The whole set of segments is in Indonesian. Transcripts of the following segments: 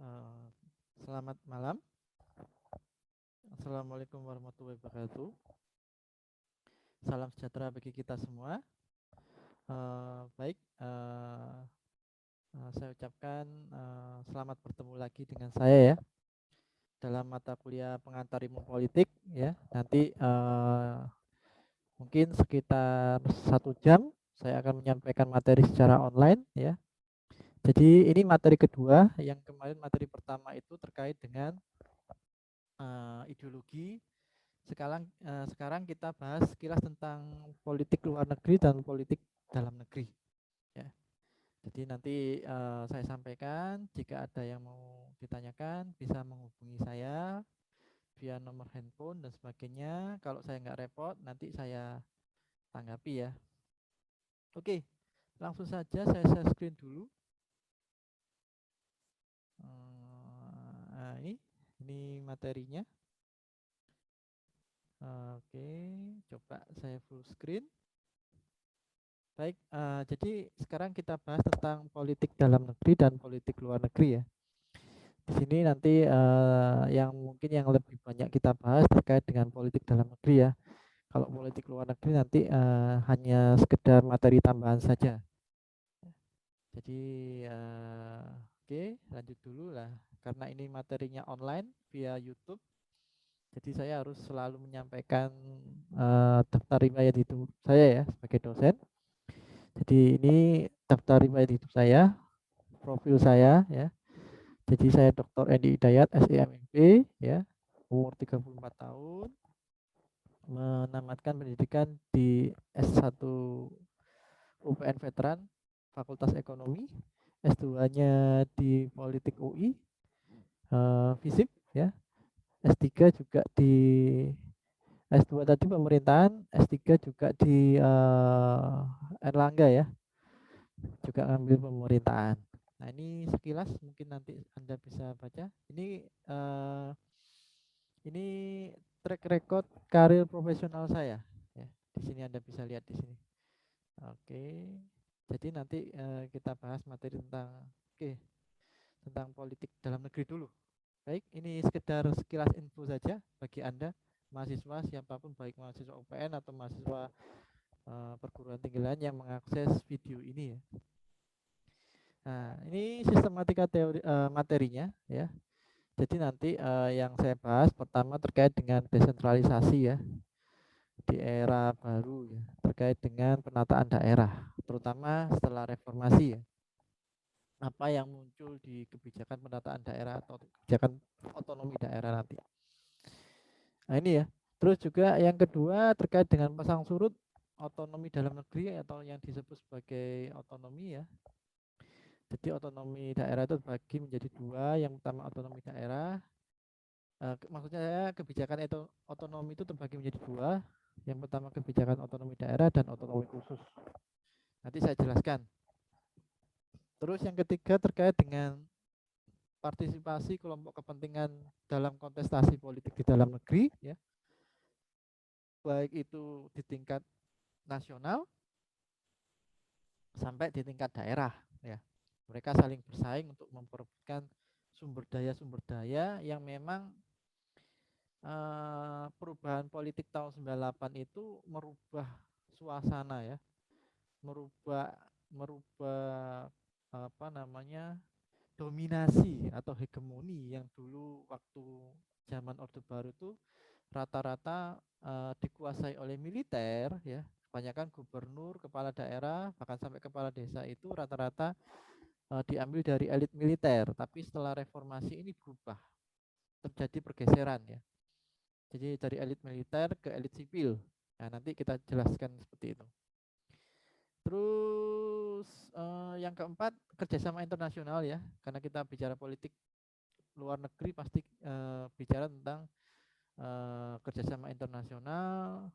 Eh, Selamat malam. Assalamualaikum warahmatullahi wabarakatuh. Salam sejahtera bagi kita semua. Baik, saya ucapkan selamat bertemu lagi dengan saya ya dalam mata kuliah pengantar ilmu politik ya. Nanti mungkin sekitar 1 jam saya akan menyampaikan materi secara online ya. Jadi ini materi kedua. Yang kemarin materi pertama itu terkait dengan ideologi. Sekarang kita bahas sekilas tentang politik luar negeri dan politik dalam negeri. Ya. Jadi nanti saya sampaikan, jika ada yang mau ditanyakan bisa menghubungi saya via nomor handphone dan sebagainya. Kalau saya nggak repot, nanti saya tanggapi ya. Oke, langsung saja saya share screen dulu. Ini materinya. Oke, coba saya full screen. Baik, jadi sekarang kita bahas tentang politik dalam negeri dan politik luar negeri ya. Di sini nanti yang mungkin yang lebih banyak kita bahas terkait dengan politik dalam negeri ya. Kalau politik luar negeri nanti hanya sekedar materi tambahan saja. Jadi oke, lanjut dulu lah. Karena ini materinya online via YouTube, jadi saya harus selalu menyampaikan daftar riwayat hidup saya ya sebagai dosen. Jadi ini daftar riwayat hidup saya, profil saya ya. Jadi saya Dr. Edi Hidayat, SEMMP ya, umur 34 tahun, menamatkan pendidikan di S1 UPN Veteran, Fakultas Ekonomi, S2-nya di Politik UI, FISIP ya, S3 juga di S2 tadi pemerintahan, S3 juga di Erlangga ya, juga ngambil pemerintahan. Nah ini sekilas mungkin nanti Anda bisa baca. Ini track record karir profesional saya. Ya, di sini Anda bisa lihat di sini. Oke, jadi nanti kita bahas materi tentang politik dalam negeri dulu. Baik, ini sekedar sekilas info saja bagi Anda mahasiswa siapapun, baik mahasiswa UPN atau mahasiswa perguruan tinggi lain yang mengakses video ini ya. Nah, ini sistematika teori materinya ya. Jadi nanti yang saya bahas pertama terkait dengan desentralisasi ya di era baru ya, terkait dengan penataan daerah, terutama setelah reformasi ya. Apa yang muncul di kebijakan penataan daerah atau kebijakan otonomi daerah nanti. Nah ini ya. Terus juga yang kedua terkait dengan pasang surut otonomi dalam negeri atau yang disebut sebagai otonomi ya. Jadi otonomi daerah itu terbagi menjadi dua. Yang pertama otonomi daerah. Maksudnya saya kebijakan itu otonomi itu terbagi menjadi dua. Yang pertama kebijakan otonomi daerah dan otonomi khusus. Nanti saya jelaskan. Terus yang ketiga terkait dengan partisipasi kelompok kepentingan dalam kontestasi politik di dalam negeri ya, baik itu di tingkat nasional sampai di tingkat daerah ya. Mereka saling bersaing untuk memperebutkan sumber daya yang memang perubahan politik tahun 98 itu merubah suasana ya, merubah merubah apa namanya dominasi atau hegemoni yang dulu waktu zaman Orde Baru itu rata-rata dikuasai oleh militer ya. Kebanyakan gubernur, kepala daerah, bahkan sampai kepala desa itu rata-rata diambil dari elit militer. Tapi setelah reformasi ini berubah, terjadi pergeseran ya. Jadi dari elit militer ke elit sipil. Nah, nanti kita jelaskan seperti itu. Terus yang keempat kerjasama internasional ya, karena kita bicara politik luar negeri pasti bicara tentang kerjasama internasional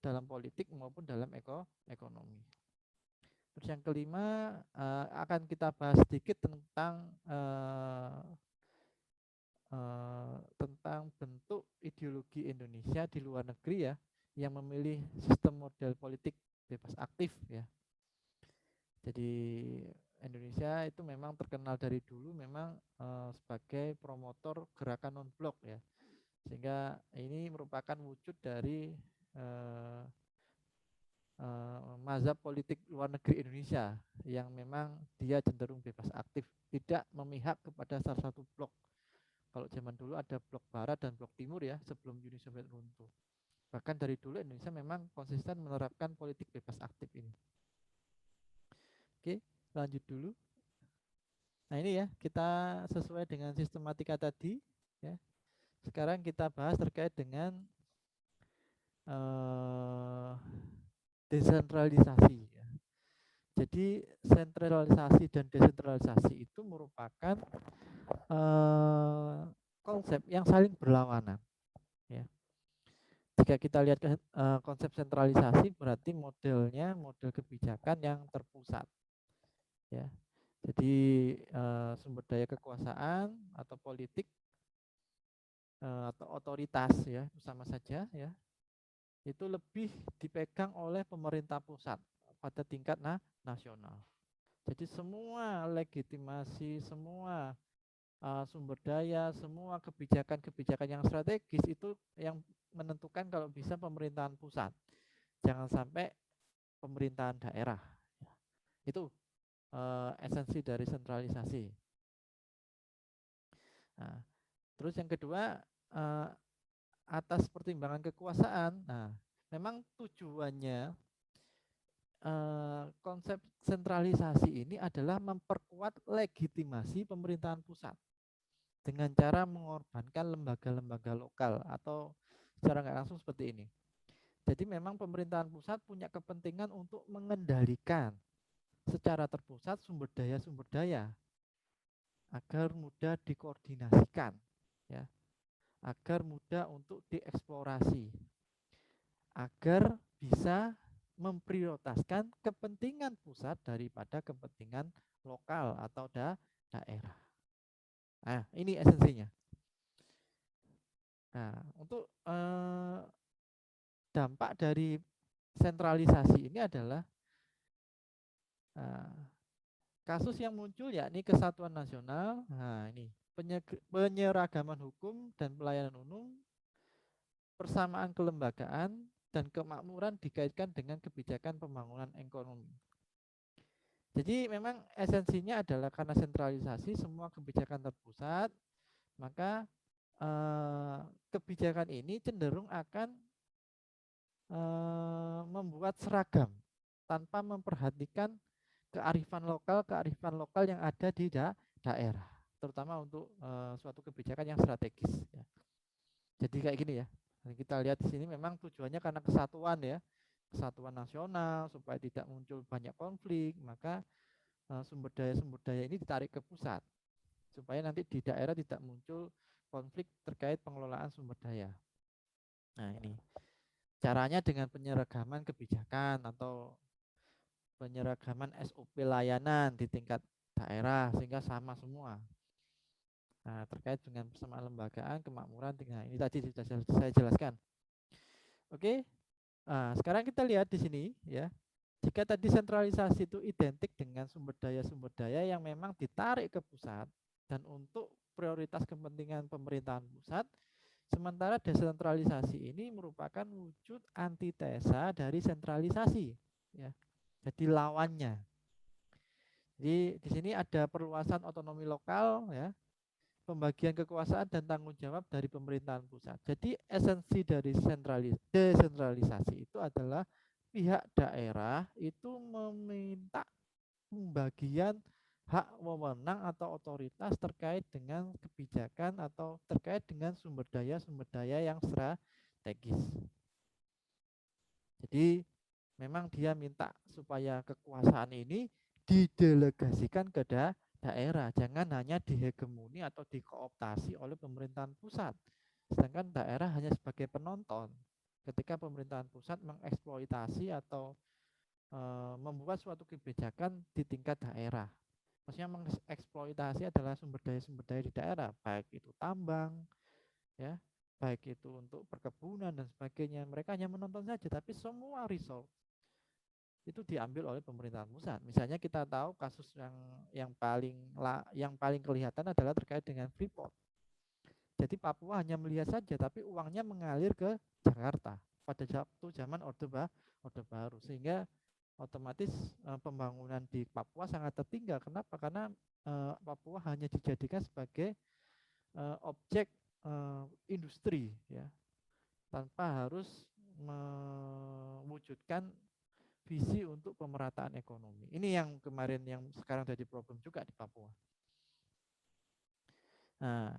dalam politik maupun dalam ekonomi. Terus yang kelima akan kita bahas sedikit tentang bentuk ideologi Indonesia di luar negeri ya, yang memilih sistem model politik bebas aktif ya. Jadi Indonesia itu memang terkenal dari dulu memang sebagai promotor gerakan non-blok ya, sehingga ini merupakan wujud dari eh, mazhab politik luar negeri Indonesia yang memang dia cenderung bebas aktif, tidak memihak kepada salah satu blok. Kalau zaman dulu ada blok barat dan blok timur ya, sebelum Uni Soviet runtuh. Bahkan dari dulu Indonesia memang konsisten menerapkan politik bebas aktif ini. Oke, lanjut dulu. Nah ini ya, kita sesuai dengan sistematika tadi ya. Sekarang kita bahas terkait dengan desentralisasi ya. Jadi sentralisasi dan desentralisasi itu merupakan konsep yang saling berlawanan ya. Jika kita lihat konsep sentralisasi berarti modelnya model kebijakan yang terpusat ya. Jadi sumber daya kekuasaan atau politik atau otoritas ya sama saja ya, itu lebih dipegang oleh pemerintah pusat pada tingkat nasional. Jadi semua legitimasi, semua sumber daya, semua kebijakan-kebijakan yang strategis itu yang menentukan kalau bisa pemerintahan pusat. Jangan sampai pemerintahan daerah. Itu esensi dari sentralisasi. Nah, terus yang kedua, atas pertimbangan kekuasaan. Nah, memang tujuannya konsep sentralisasi ini adalah memperkuat legitimasi pemerintahan pusat dengan cara mengorbankan lembaga-lembaga lokal atau secara nggak langsung seperti ini. Jadi memang pemerintahan pusat punya kepentingan untuk mengendalikan secara terpusat sumber daya agar mudah dikoordinasikan, ya, agar mudah untuk dieksplorasi, agar bisa memprioritaskan kepentingan pusat daripada kepentingan lokal atau daerah. Nah, ini esensinya. Nah, untuk dampak dari sentralisasi ini adalah kasus yang muncul yakni kesatuan nasional. Nah, ini penyeragaman hukum dan pelayanan umum, persamaan kelembagaan dan kemakmuran dikaitkan dengan kebijakan pembangunan ekonomi. Jadi memang esensinya adalah karena sentralisasi semua kebijakan terpusat, maka kebijakan ini cenderung akan membuat seragam tanpa memperhatikan kearifan lokal yang ada di daerah, terutama untuk suatu kebijakan yang strategis. Ya. Jadi kayak gini ya. Kita lihat di sini memang tujuannya karena kesatuan ya, kesatuan nasional supaya tidak muncul banyak konflik, maka sumber daya ini ditarik ke pusat supaya nanti di daerah tidak muncul konflik terkait pengelolaan sumber daya. Nah ini caranya dengan penyeragaman kebijakan atau penyeragaman SOP layanan di tingkat daerah sehingga sama semua. Nah, terkait dengan persamaan lembagaan, kemakmuran, ini tadi sudah saya jelaskan. Oke, nah, sekarang kita lihat di sini ya. Jika tadi sentralisasi itu identik dengan sumber daya yang memang ditarik ke pusat dan untuk prioritas kepentingan pemerintahan pusat, sementara desentralisasi ini merupakan wujud antitesa dari sentralisasi. Ya. Jadi lawannya. Jadi di sini ada perluasan otonomi lokal ya, pembagian kekuasaan dan tanggung jawab dari pemerintahan pusat. Jadi esensi dari desentralisasi itu adalah pihak daerah itu meminta pembagian hak wewenang atau otoritas terkait dengan kebijakan atau terkait dengan sumber daya yang strategis. Jadi memang dia minta supaya kekuasaan ini didelegasikan ke daerah, jangan hanya dihegemoni atau dikooptasi oleh pemerintahan pusat. Sedangkan daerah hanya sebagai penonton ketika pemerintahan pusat mengeksploitasi atau membuat suatu kebijakan di tingkat daerah. Maksudnya mengeksploitasi adalah sumber daya di daerah, baik itu tambang, ya, baik itu untuk perkebunan dan sebagainya. Mereka hanya menonton saja, tapi semua resource itu diambil oleh pemerintahan pusat. Misalnya kita tahu kasus yang paling kelihatan adalah terkait dengan Freeport. Jadi Papua hanya melihat saja, tapi uangnya mengalir ke Jakarta pada waktu zaman Orde Baru, sehingga otomatis pembangunan di Papua sangat tertinggal. Kenapa? Karena Papua hanya dijadikan sebagai objek industri, ya, tanpa harus mewujudkan visi untuk pemerataan ekonomi. Ini yang kemarin yang sekarang jadi problem juga di Papua. Nah,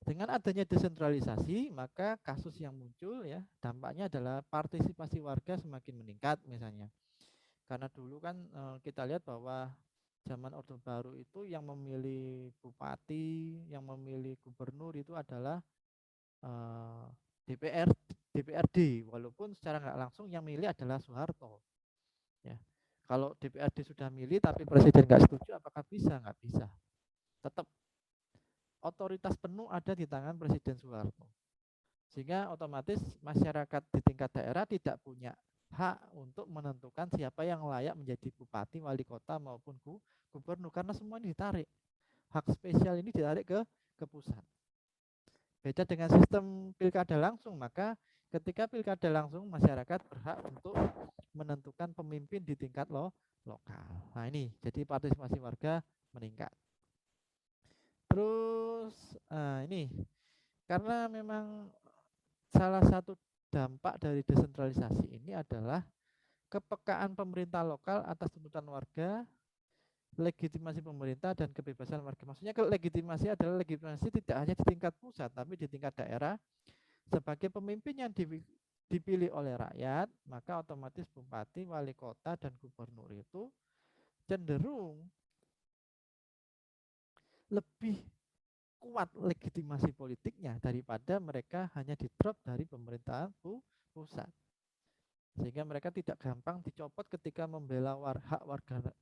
dengan adanya desentralisasi, maka kasus yang muncul ya dampaknya adalah partisipasi warga semakin meningkat misalnya. Karena dulu kan kita lihat bahwa zaman Orde Baru itu yang memilih bupati, yang memilih gubernur itu adalah DPR, DPRD, walaupun secara nggak langsung yang milih adalah Soeharto. Ya, kalau DPRD sudah milih tapi presiden nggak setuju, apakah bisa? Nggak bisa. Tetap otoritas penuh ada di tangan Presiden Soeharto. Sehingga otomatis masyarakat di tingkat daerah tidak punya hak untuk menentukan siapa yang layak menjadi bupati, wali kota maupun gubernur, karena semua ini ditarik. Hak spesial ini ditarik ke pusat. Beda dengan sistem pilkada langsung, maka ketika pilkada langsung masyarakat berhak untuk menentukan pemimpin di tingkat lokal. Nah ini jadi partisipasi warga meningkat. Terus ini karena memang salah satu dampak dari desentralisasi ini adalah kepekaan pemerintah lokal atas tuntutan warga, legitimasi pemerintah dan kebebasan warga. Maksudnya legitimasi adalah legitimasi tidak hanya di tingkat pusat tapi di tingkat daerah. Sebagai pemimpin yang dipilih oleh rakyat, maka otomatis bupati, wali kota dan gubernur itu cenderung lebih kuat legitimasi politiknya daripada mereka hanya di-drop dari pemerintahan pusat. Sehingga mereka tidak gampang dicopot ketika membela hak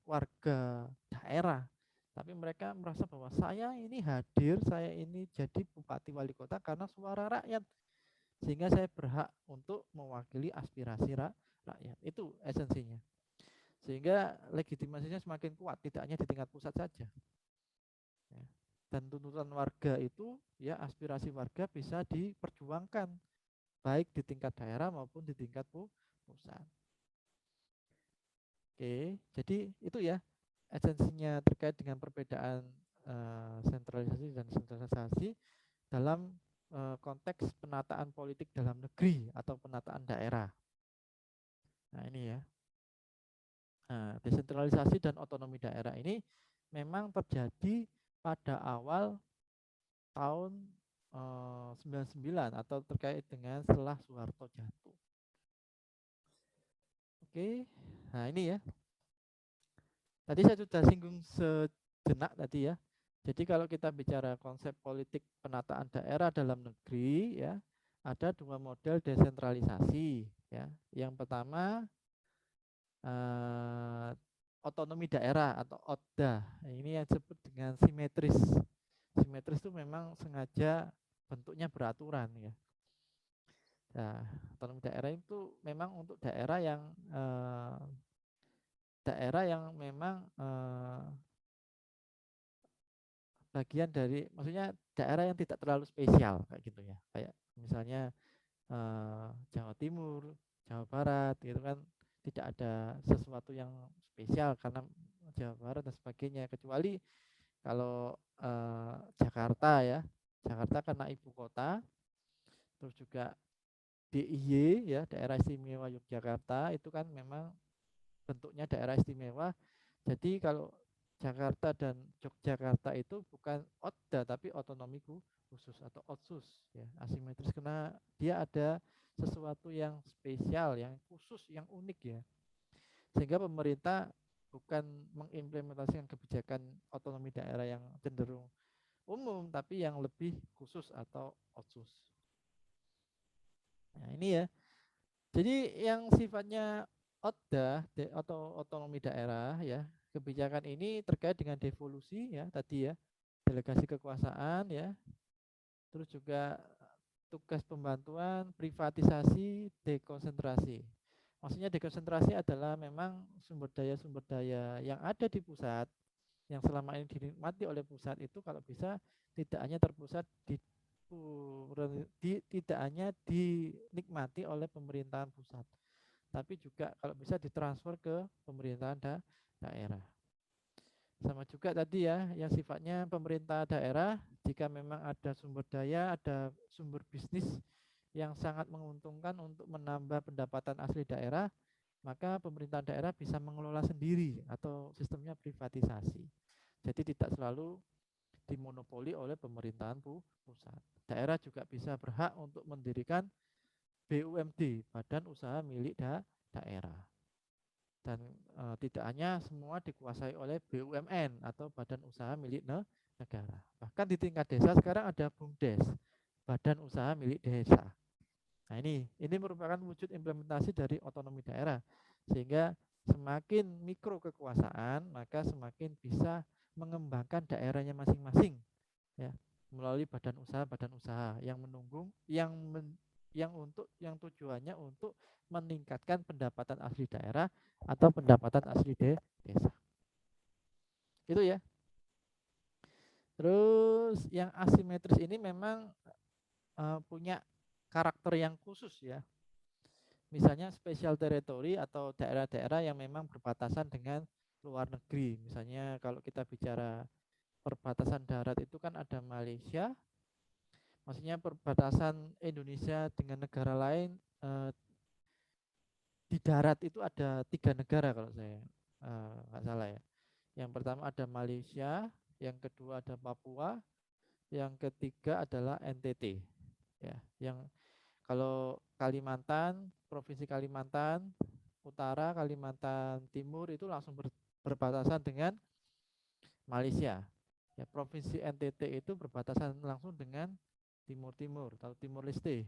warga daerah. Tapi mereka merasa bahwa saya ini hadir, saya ini jadi bupati wali kota karena suara rakyat. Sehingga saya berhak untuk mewakili aspirasi rakyat. Itu esensinya. Sehingga legitimasinya semakin kuat, tidak hanya di tingkat pusat saja. Ya. Dan tuntutan warga itu, ya aspirasi warga bisa diperjuangkan baik di tingkat daerah maupun di tingkat pusat. Oke, jadi itu ya esensinya terkait dengan perbedaan sentralisasi dan sentralisasi dalam konteks penataan politik dalam negeri atau penataan daerah. Nah ini ya, desentralisasi dan otonomi daerah ini memang terjadi pada awal tahun 99 atau terkait dengan setelah Soeharto jatuh. Oke, nah ini ya. Tadi saya sudah singgung sejenak tadi ya. Jadi kalau kita bicara konsep politik penataan daerah dalam negeri ya, ada dua model desentralisasi ya. Yang pertama otonomi daerah atau ODA. Ini yang disebut dengan simetris. Simetris itu memang sengaja bentuknya beraturan ya. Nah, otonomi daerah itu memang untuk daerah yang memang bagian dari, maksudnya daerah yang tidak terlalu spesial kayak gitu ya. Kayak misalnya Jawa Timur, Jawa Barat gitu kan, tidak ada sesuatu yang spesial karena Jawa Barat dan sebagainya, kecuali kalau Jakarta ya, Jakarta karena ibu kota, terus juga DIY ya, daerah istimewa Yogyakarta itu kan memang bentuknya daerah istimewa. Jadi kalau Jakarta dan Yogyakarta itu bukan ODA tapi otonomi khusus atau otsus ya, asimetris karena dia ada sesuatu yang spesial, yang khusus, yang unik ya. Sehingga pemerintah bukan mengimplementasikan kebijakan otonomi daerah yang cenderung umum tapi yang lebih khusus atau otsus. Nah, ini ya. Jadi yang sifatnya ODA atau otonomi daerah ya, kebijakan ini terkait dengan devolusi ya tadi ya, delegasi kekuasaan ya, terus juga tugas pembantuan, privatisasi, dekonsentrasi. Maksudnya dekonsentrasi adalah memang sumber daya yang ada di pusat, yang selama ini dinikmati oleh pusat itu kalau bisa tidak hanya terpusat tidak hanya dinikmati oleh pemerintahan pusat, tapi juga kalau bisa ditransfer ke pemerintahan daerah. Sama juga tadi ya, yang sifatnya pemerintah daerah, jika memang ada sumber daya, ada sumber bisnis yang sangat menguntungkan untuk menambah pendapatan asli daerah, maka pemerintah daerah bisa mengelola sendiri atau sistemnya privatisasi. Jadi tidak selalu dimonopoli oleh pemerintahan pusat. Daerah juga bisa berhak untuk mendirikan BUMD, Badan Usaha Milik Daerah. Dan tidak hanya semua dikuasai oleh BUMN atau Badan Usaha Milik Negara. Bahkan di tingkat desa sekarang ada BUMDes, Badan Usaha Milik Desa. Nah ini merupakan wujud implementasi dari otonomi daerah, sehingga semakin mikro kekuasaan maka semakin bisa mengembangkan daerahnya masing-masing, ya, melalui badan usaha yang menunggung yang tujuannya untuk meningkatkan pendapatan asli daerah atau pendapatan asli desa. Itu ya. Terus yang asimetris ini memang punya karakter yang khusus ya. Misalnya special territory atau daerah-daerah yang memang berbatasan dengan luar negeri. Misalnya kalau kita bicara perbatasan darat itu kan ada Malaysia, maksudnya perbatasan Indonesia dengan negara lain di darat itu ada 3 negara kalau saya nggak salah ya. Yang pertama ada Malaysia, yang kedua ada Papua, yang ketiga adalah NTT. Ya, yang kalau Kalimantan, Provinsi Kalimantan Utara, Kalimantan Timur itu langsung berbatasan dengan Malaysia. Ya, Provinsi NTT itu berbatasan langsung dengan Timur-Timur atau Timur Leste.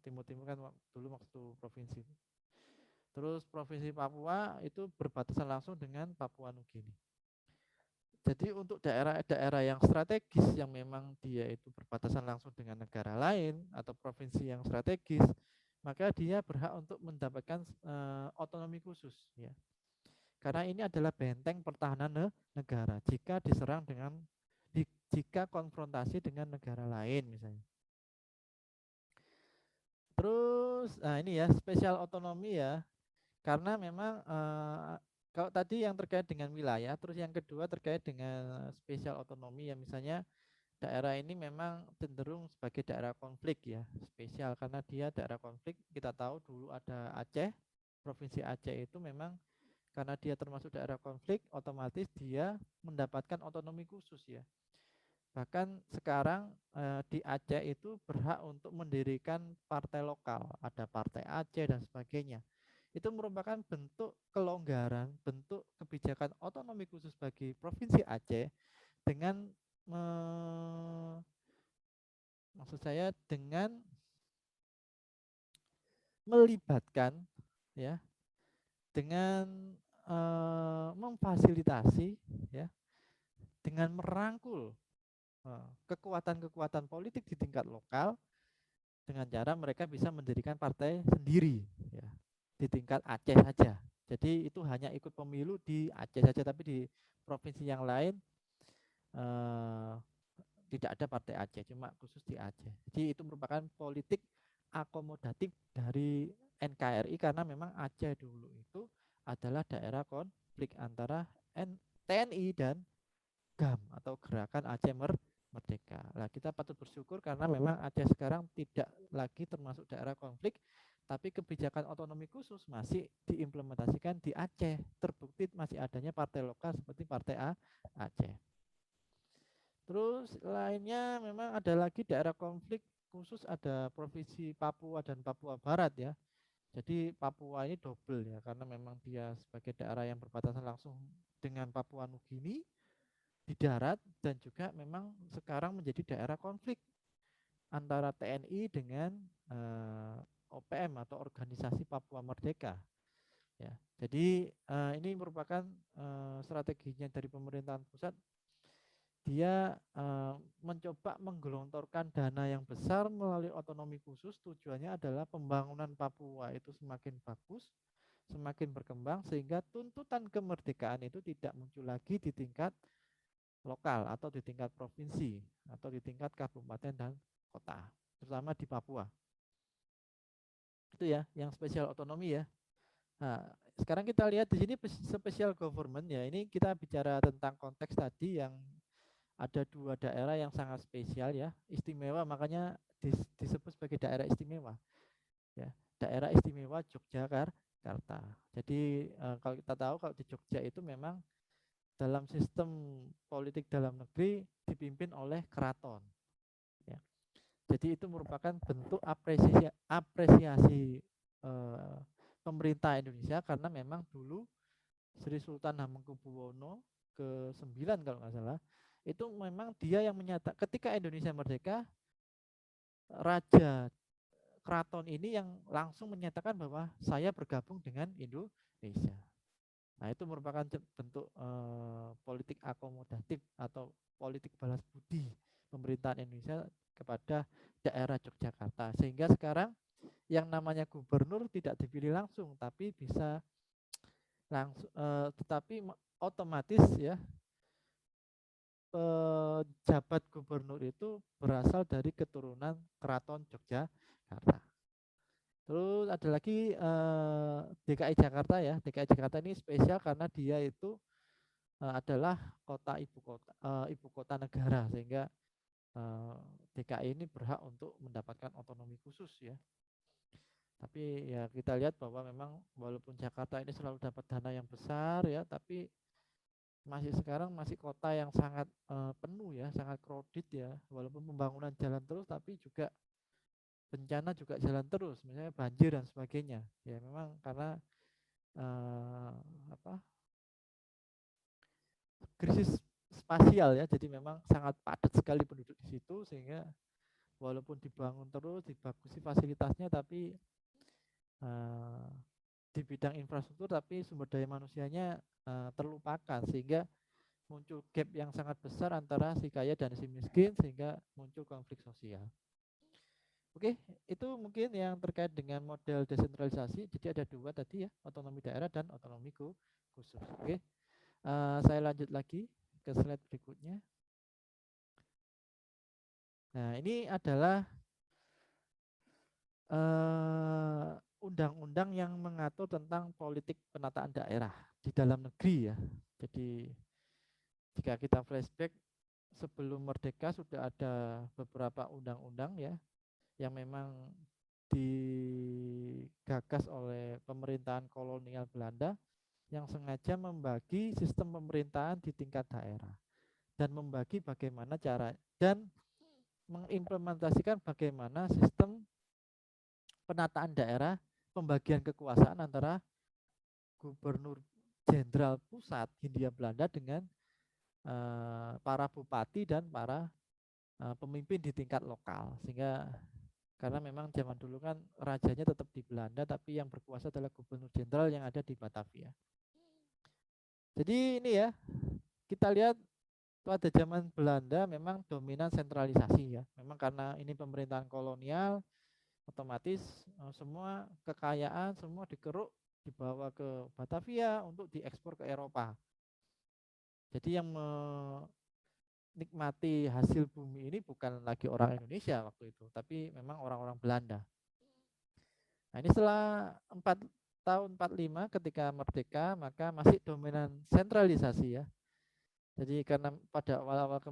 Timur-Timur kan dulu waktu provinsi. Terus Provinsi Papua itu berbatasan langsung dengan Papua Nugini. Jadi untuk daerah-daerah yang strategis yang memang dia itu berbatasan langsung dengan negara lain atau provinsi yang strategis, maka dia berhak untuk mendapatkan otonomi khusus ya. Karena ini adalah benteng pertahanan negara jika diserang jika konfrontasi dengan negara lain misalnya. Terus nah ini ya spesial otonomi ya. Karena memang kalau tadi yang terkait dengan wilayah, terus yang kedua terkait dengan spesial otonomi ya, misalnya daerah ini memang cenderung sebagai daerah konflik ya, spesial karena dia daerah konflik. Kita tahu dulu ada Aceh, Provinsi Aceh itu memang karena dia termasuk daerah konflik, otomatis dia mendapatkan otonomi khusus ya. Bahkan sekarang di Aceh itu berhak untuk mendirikan partai lokal, ada partai Aceh dan sebagainya. Itu merupakan bentuk kelonggaran, bentuk kebijakan otonomi khusus bagi Provinsi Aceh dengan maksud saya dengan melibatkan ya, dengan memfasilitasi ya, dengan merangkul kekuatan-kekuatan politik di tingkat lokal dengan cara mereka bisa mendirikan partai sendiri ya, di tingkat Aceh saja. Jadi itu hanya ikut pemilu di Aceh saja, tapi di provinsi yang lain tidak ada partai Aceh, cuma khusus di Aceh. Jadi itu merupakan politik akomodatif dari NKRI karena memang Aceh dulu itu adalah daerah konflik antara TNI dan GAM atau Gerakan Aceh Merdeka. Nah, kita patut bersyukur karena memang Aceh sekarang tidak lagi termasuk daerah konflik, tapi kebijakan otonomi khusus masih diimplementasikan di Aceh. Terbukti masih adanya partai lokal seperti Partai Aceh. Terus lainnya memang ada lagi daerah konflik khusus, ada Provinsi Papua dan Papua Barat ya. Jadi Papua ini double ya karena memang dia sebagai daerah yang berbatasan langsung dengan Papua Nugini di darat dan juga memang sekarang menjadi daerah konflik antara TNI dengan OPM atau Organisasi Papua Merdeka. Ya, jadi ini merupakan strateginya dari pemerintahan pusat. Dia mencoba menggelontorkan dana yang besar melalui otonomi khusus. Tujuannya adalah pembangunan Papua itu semakin bagus, semakin berkembang sehingga tuntutan kemerdekaan itu tidak muncul lagi di tingkat lokal atau di tingkat provinsi atau di tingkat kabupaten dan kota, terutama di Papua. Itu ya, yang spesial otonomi ya. Nah, sekarang kita lihat di sini special government ya. Ini kita bicara tentang konteks tadi yang ada dua daerah yang sangat spesial ya, istimewa, makanya disebut sebagai daerah istimewa. Ya, daerah istimewa Yogyakarta. Jadi kalau kita tahu kalau di Jogja itu memang dalam sistem politik dalam negeri dipimpin oleh keraton. Ya. Jadi itu merupakan bentuk apresiasi pemerintah Indonesia karena memang dulu Sri Sultan Hamengkubuwono ke-9 kalau nggak salah, itu memang dia yang menyatakan ketika Indonesia merdeka, Raja Keraton ini yang langsung menyatakan bahwa saya bergabung dengan Indonesia. Nah, itu merupakan bentuk politik akomodatif atau politik balas budi pemerintahan Indonesia kepada daerah Yogyakarta. Sehingga sekarang yang namanya gubernur tidak dipilih langsung, tapi bisa langsung, tetapi otomatis ya pejabat gubernur itu berasal dari keturunan Keraton Yogyakarta. Terus ada lagi DKI Jakarta ya. DKI Jakarta ini spesial karena dia itu adalah ibu kota negara sehingga DKI ini berhak untuk mendapatkan otonomi khusus ya. Tapi ya kita lihat bahwa memang walaupun Jakarta ini selalu dapat dana yang besar ya, tapi sekarang masih kota yang sangat penuh ya, sangat crowded ya. Walaupun pembangunan jalan terus, tapi juga bencana juga jalan terus, misalnya banjir dan sebagainya. Ya memang karena apa krisis spasial ya, jadi memang sangat padat sekali penduduk di situ sehingga walaupun dibangun terus, dibagusi fasilitasnya, tapi di bidang infrastruktur tapi sumber daya manusianya terlupakan sehingga muncul gap yang sangat besar antara si kaya dan si miskin sehingga muncul konflik sosial. Oke, itu mungkin yang terkait dengan model desentralisasi. Jadi ada dua tadi ya, otonomi daerah dan otonomi khusus. Oke, saya lanjut lagi ke slide berikutnya. Nah, ini adalah undang-undang yang mengatur tentang politik penataan daerah di dalam negeri ya. Jadi jika kita flashback sebelum merdeka sudah ada beberapa undang-undang ya yang memang digagas oleh pemerintahan kolonial Belanda yang sengaja membagi sistem pemerintahan di tingkat daerah dan membagi bagaimana cara dan mengimplementasikan bagaimana sistem penataan daerah, pembagian kekuasaan antara gubernur jenderal pusat Hindia Belanda dengan para bupati dan para pemimpin di tingkat lokal. Sehingga karena memang zaman dulu kan rajanya tetap di Belanda tapi yang berkuasa adalah gubernur jenderal yang ada di Batavia. Jadi ini ya, kita lihat pada zaman Belanda memang dominan sentralisasi ya. Memang karena ini pemerintahan kolonial, otomatis semua kekayaan semua dikeruk dibawa ke Batavia untuk diekspor ke Eropa. Jadi yang menikmati hasil bumi ini bukan lagi orang Indonesia waktu itu, tapi memang orang-orang Belanda. Nah, ini setelah 4 tahun 45 ketika merdeka, maka masih dominan sentralisasi ya. Jadi karena pada awal-awal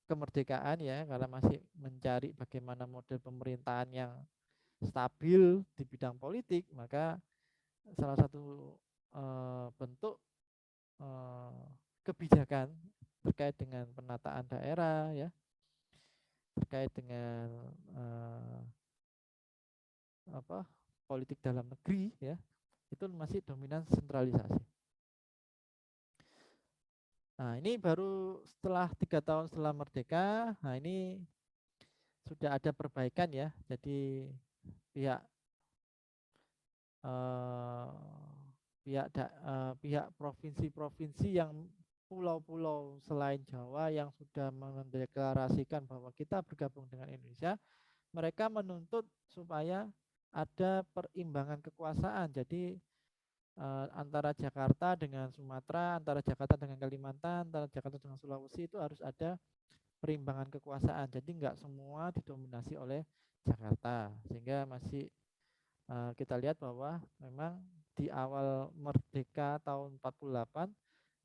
kemerdekaan ya, karena masih mencari bagaimana model pemerintahan yang stabil di bidang politik, maka salah satu bentuk kebijakan terkait dengan penataan daerah ya, terkait dengan politik dalam negeri ya, itu masih dominan sentralisasi. Nah, ini baru setelah 3 tahun setelah merdeka, nah ini sudah ada perbaikan ya. Jadi pihak pihak provinsi-provinsi yang pulau-pulau selain Jawa yang sudah mendeklarasikan bahwa kita bergabung dengan Indonesia, mereka menuntut supaya ada perimbangan kekuasaan. Jadi antara Jakarta dengan Sumatera, antara Jakarta dengan Kalimantan, antara Jakarta dengan Sulawesi itu harus ada perimbangan kekuasaan. Jadi nggak semua didominasi oleh Jakarta, sehingga masih kita lihat bahwa memang di awal merdeka tahun 48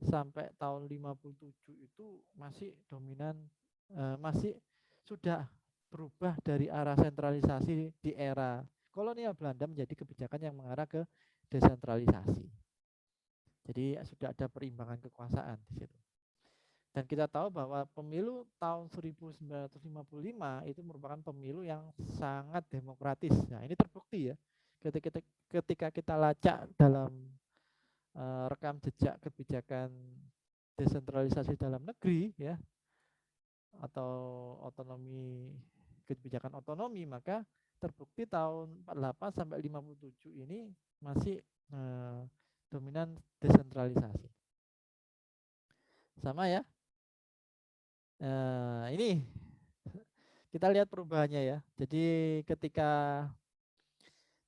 sampai tahun 57 itu masih dominan, masih sudah berubah dari arah sentralisasi di era kolonial Belanda menjadi kebijakan yang mengarah ke desentralisasi. Jadi sudah ada perimbangan kekuasaan di situ. Dan kita tahu bahwa pemilu tahun 1955 itu merupakan pemilu yang sangat demokratis. Nah, ini terbukti ya. Ketika kita lacak dalam rekam jejak kebijakan desentralisasi dalam negeri ya, atau otonomi, kebijakan otonomi, maka terbukti tahun 48 sampai 57 ini masih dominan desentralisasi. Sama ya. Ini kita lihat perubahannya ya. Jadi ketika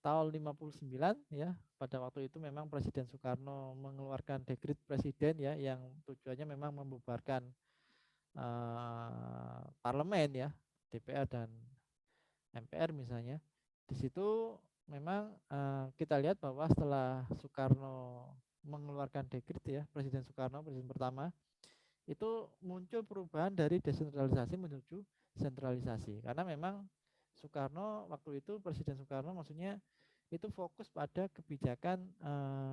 tahun 59 ya, pada waktu itu memang Presiden Soekarno mengeluarkan dekret presiden ya, yang tujuannya memang membubarkan parlemen ya, DPR dan MPR misalnya. Di situ memang kita lihat bahwa setelah Soekarno mengeluarkan dekret ya, Presiden Soekarno, presiden pertama, itu muncul perubahan dari desentralisasi menuju sentralisasi. Karena memang Soekarno waktu itu, Presiden Soekarno maksudnya itu fokus pada kebijakan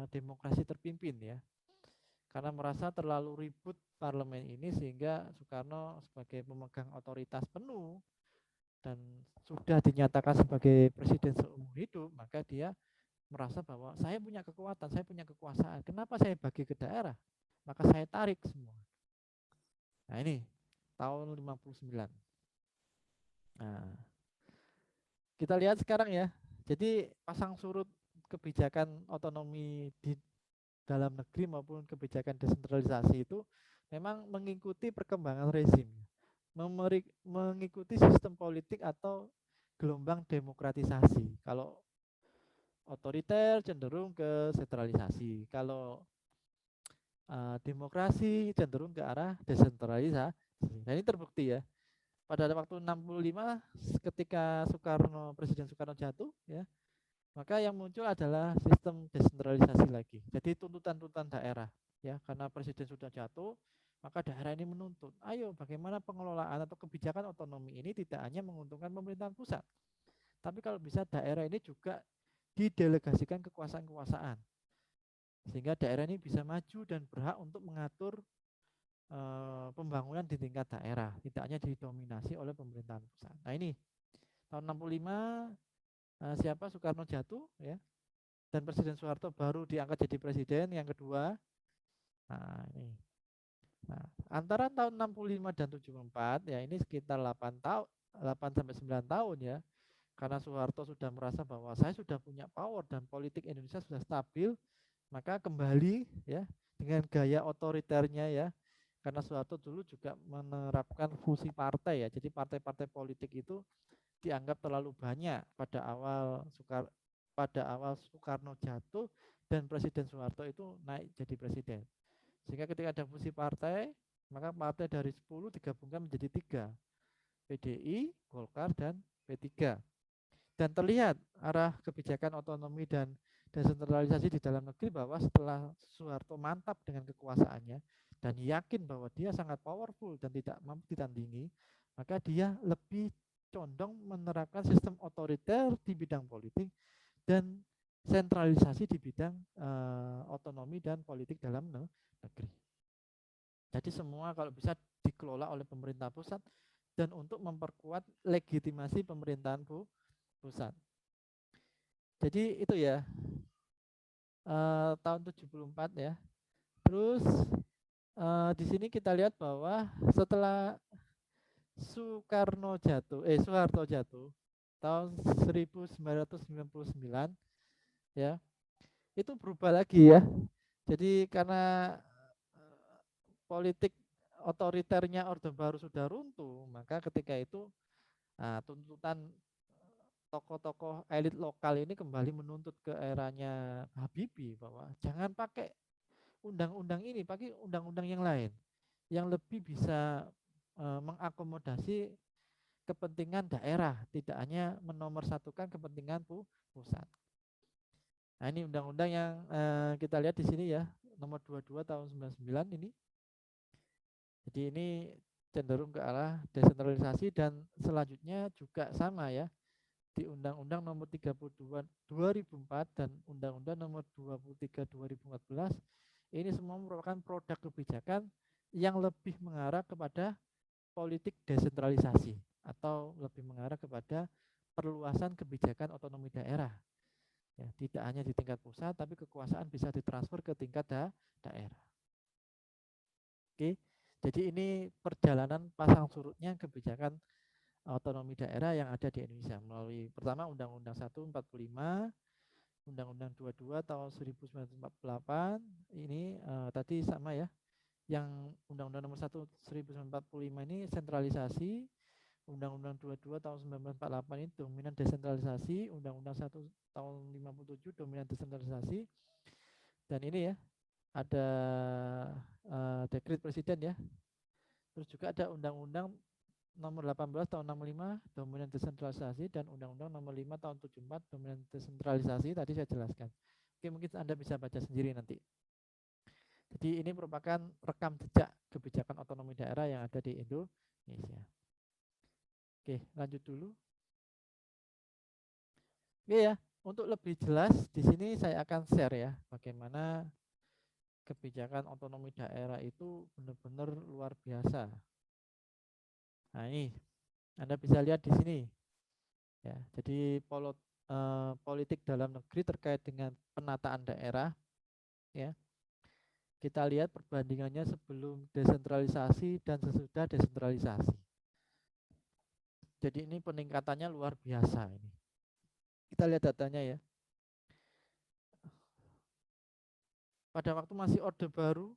demokrasi terpimpin ya. Karena merasa terlalu ribut parlemen ini, sehingga Soekarno sebagai pemegang otoritas penuh dan sudah dinyatakan sebagai presiden seumur hidup, maka dia merasa bahwa saya punya kekuatan, saya punya kekuasaan. Kenapa saya bagi ke daerah? Maka saya tarik semua. Nah, ini tahun 59. Nah, kita lihat sekarang ya. Jadi pasang surut kebijakan otonomi di dalam negeri maupun kebijakan desentralisasi itu memang mengikuti perkembangan rezim, mengikuti sistem politik atau gelombang demokratisasi. Kalau otoriter cenderung ke sentralisasi, kalau demokrasi cenderung ke arah desentralisasi. Nah, ini terbukti ya. Pada waktu 65 ketika Presiden Soekarno jatuh ya, maka yang muncul adalah sistem desentralisasi lagi. Jadi tuntutan-tuntutan daerah ya, karena presiden sudah jatuh, maka daerah ini menuntut, ayo bagaimana pengelolaan atau kebijakan otonomi ini tidak hanya menguntungkan pemerintahan pusat, tapi kalau bisa daerah ini juga didelegasikan kekuasaan-kekuasaan, sehingga daerah ini bisa maju dan berhak untuk mengatur pembangunan di tingkat daerah, tidak hanya didominasi oleh pemerintahan pusat. Nah, ini tahun 65 siapa Soekarno jatuh ya, dan Presiden Soeharto baru diangkat jadi presiden yang kedua. Nah, ini. Nah, antara tahun 65 dan 74 ya, ini sekitar 8 tahun, 8 sampai 9 tahun ya. Karena Soeharto sudah merasa bahwa saya sudah punya power dan politik Indonesia sudah stabil, maka kembali ya dengan gaya otoriternya ya. Karena Soeharto dulu juga menerapkan fusi partai ya. Jadi partai-partai politik itu dianggap terlalu banyak pada awal Soekarno jatuh dan Presiden Soeharto itu naik jadi presiden. Sehingga ketika ada fusi partai, maka partai dari 10 digabungkan menjadi 3, PDI, Golkar, dan P3. Dan terlihat arah kebijakan otonomi dan desentralisasi di dalam negeri bahwa setelah Soeharto mantap dengan kekuasaannya dan yakin bahwa dia sangat powerful dan tidak mampu ditandingi, maka dia lebih condong menerapkan sistem otoriter di bidang politik dan sentralisasi di bidang otonomi dan politik dalam negeri. Jadi semua kalau bisa dikelola oleh pemerintah pusat dan untuk memperkuat legitimasi pemerintahan pusat. Jadi itu ya tahun 74 ya. Terus di sini kita lihat bahwa setelah Soeharto jatuh tahun 1999 ya, itu berubah lagi ya. Jadi karena politik otoriternya Orde Baru sudah runtuh, maka ketika itu tuntutan tokoh-tokoh elit lokal ini kembali menuntut ke eranya Habibie bahwa jangan pakai undang-undang ini, pakai undang-undang yang lain yang lebih bisa mengakomodasi kepentingan daerah, tidak hanya menomorsatukan kepentingan pusat. Nah, ini undang-undang yang kita lihat di sini ya, nomor 22 tahun 99 ini. Jadi ini cenderung ke arah desentralisasi dan selanjutnya juga sama ya. Di Undang-Undang Nomor 32 2004 dan Undang-Undang Nomor 23 2014 ini semua merupakan produk kebijakan yang lebih mengarah kepada politik desentralisasi atau lebih mengarah kepada perluasan kebijakan otonomi daerah. Ya, tidak hanya di tingkat pusat, tapi kekuasaan bisa ditransfer ke tingkat daerah. Oke, jadi ini perjalanan pasang surutnya kebijakan otonomi daerah yang ada di Indonesia melalui pertama Undang-Undang 145, Undang-Undang 22 tahun 1948 ini tadi sama ya. Yang Undang-Undang nomor 1 1945 ini sentralisasi, Undang-Undang 22 tahun 1948 ini dominan desentralisasi, Undang-Undang 1 tahun 57 dominan desentralisasi. Dan ini ya, ada dekret presiden ya. Terus juga ada Undang-Undang nomor 18 tahun 65 dominan desentralisasi dan Undang-Undang nomor 5 tahun 74 dominan desentralisasi tadi saya jelaskan. Oke, mungkin Anda bisa baca sendiri nanti. Jadi ini merupakan rekam jejak kebijakan otonomi daerah yang ada di Indonesia. Oke, lanjut dulu. Oke ya, untuk lebih jelas di sini saya akan share ya bagaimana kebijakan otonomi daerah itu benar-benar luar biasa. Nah, ini Anda bisa lihat di sini. Ya, jadi politik dalam negeri terkait dengan penataan daerah ya. Kita lihat perbandingannya sebelum desentralisasi dan sesudah desentralisasi. Jadi ini peningkatannya luar biasa ini. Kita lihat datanya ya. Pada waktu masih Orde Baru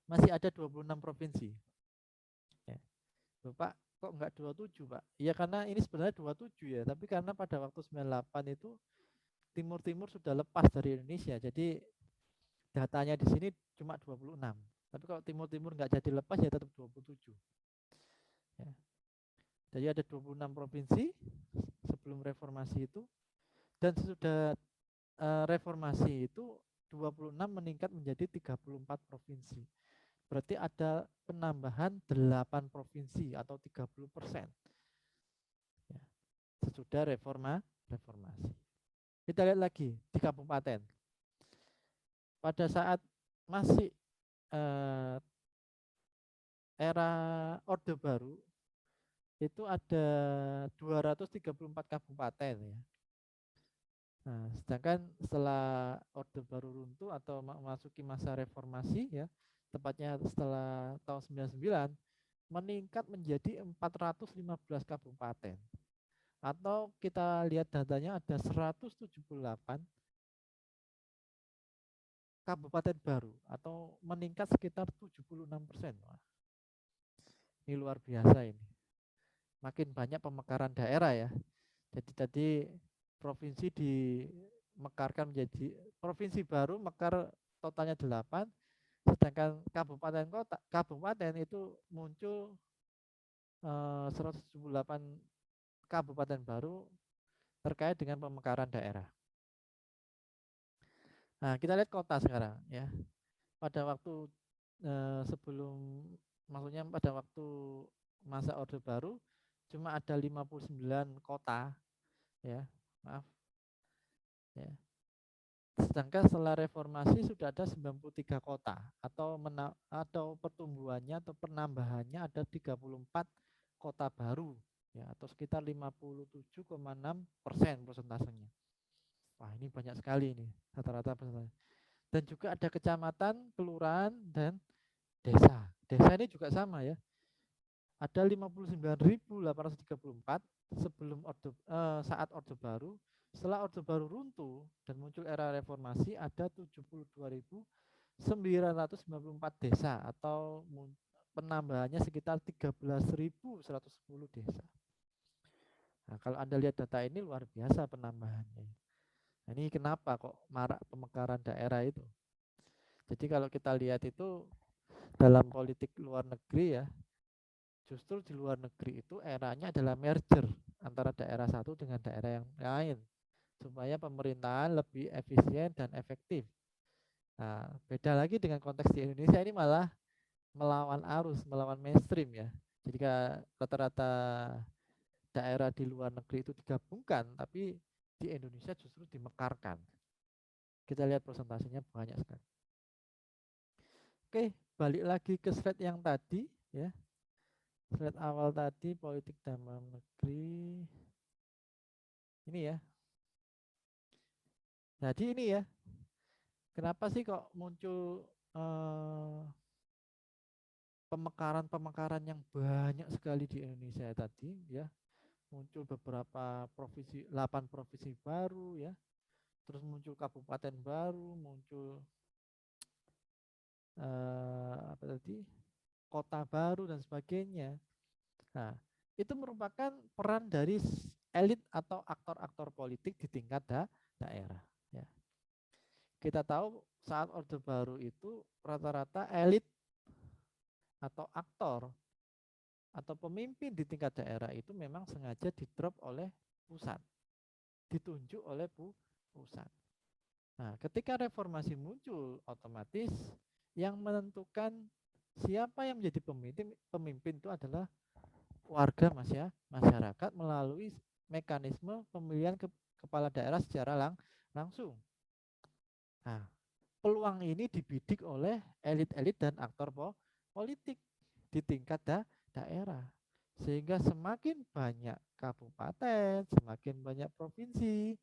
masih ada 26 provinsi. Ya. Loh, Pak, kok enggak 27, Pak? Ya karena ini sebenarnya 27 ya, tapi karena pada waktu 98 itu Timur-Timur sudah lepas dari Indonesia. Jadi datanya di sini cuma 26. Tapi kalau Timur-Timur enggak jadi lepas ya tetap 27. Ya. Jadi ada 26 provinsi sebelum reformasi itu, dan sesudah reformasi itu 26 meningkat menjadi 34 provinsi. Berarti ada penambahan 8 provinsi atau 30%. Ya, sesudah reformasi. Kita lihat lagi di kabupaten. Pada saat masih era Orde Baru itu ada 234 kabupaten ya. Nah, sedangkan setelah Orde Baru runtuh atau memasuki masa reformasi ya, tepatnya setelah tahun 99 meningkat menjadi 415 kabupaten. Atau kita lihat datanya ada 178 kabupaten baru atau meningkat sekitar 76%. Wah, ini luar biasa ini. Makin banyak pemekaran daerah ya. Jadi tadi provinsi dimekarkan menjadi provinsi baru, mekar totalnya 8, sedangkan kabupaten itu muncul 178 kabupaten baru terkait dengan pemekaran daerah. Nah, kita lihat kota sekarang ya. Pada waktu sebelum, maksudnya pada waktu masa Orde Baru cuma ada 59 kota ya, maaf ya. Sedangkan setelah reformasi sudah ada 93 kota atau pertumbuhannya atau penambahannya ada 34 kota baru ya, atau sekitar 57,6% persentasenya. Wah, ini banyak sekali ini rata-rata persentase. Dan juga ada kecamatan, kelurahan, dan desa. Desa ini juga sama ya. Ada 59.834 sebelum saat Orde Baru. Setelah Orde Baru runtuh dan muncul era reformasi ada 72.994 desa atau penambahannya sekitar 13.110 desa. Nah, kalau Anda lihat data ini luar biasa penambahannya. Nah, ini kenapa kok marak pemekaran daerah itu? Jadi kalau kita lihat itu dalam politik luar negeri ya, justru di luar negeri itu eranya adalah merger antara daerah satu dengan daerah yang lain supaya pemerintahan lebih efisien dan efektif. Nah, beda lagi dengan konteks di Indonesia ini malah melawan arus, melawan mainstream ya. Jadi rata-rata daerah di luar negeri itu digabungkan, tapi di Indonesia justru dimekarkan. Kita lihat persentasenya banyak sekali. Oke, balik lagi ke slide yang tadi ya. Slide awal tadi politik dalam negeri. Ini ya. Jadi ini ya, kenapa sih kok muncul pemekaran-pemekaran yang banyak sekali di Indonesia tadi ya. Muncul beberapa provinsi, 8 provinsi baru ya. Terus muncul kabupaten baru, muncul apa tadi? Kota baru dan sebagainya. Nah, itu merupakan peran dari elit atau aktor-aktor politik di tingkat daerah. Ya. Kita tahu saat Orde Baru itu rata-rata elit atau aktor atau pemimpin di tingkat daerah itu memang sengaja di-drop oleh pusat, ditunjuk oleh pusat. Nah, ketika reformasi muncul, otomatis yang menentukan siapa yang menjadi pemimpin itu adalah warga masyarakat melalui mekanisme pemilihan kepala daerah secara langsung. Nah, peluang ini dibidik oleh elit-elit dan aktor politik di tingkat daerah. Sehingga semakin banyak kabupaten, semakin banyak provinsi,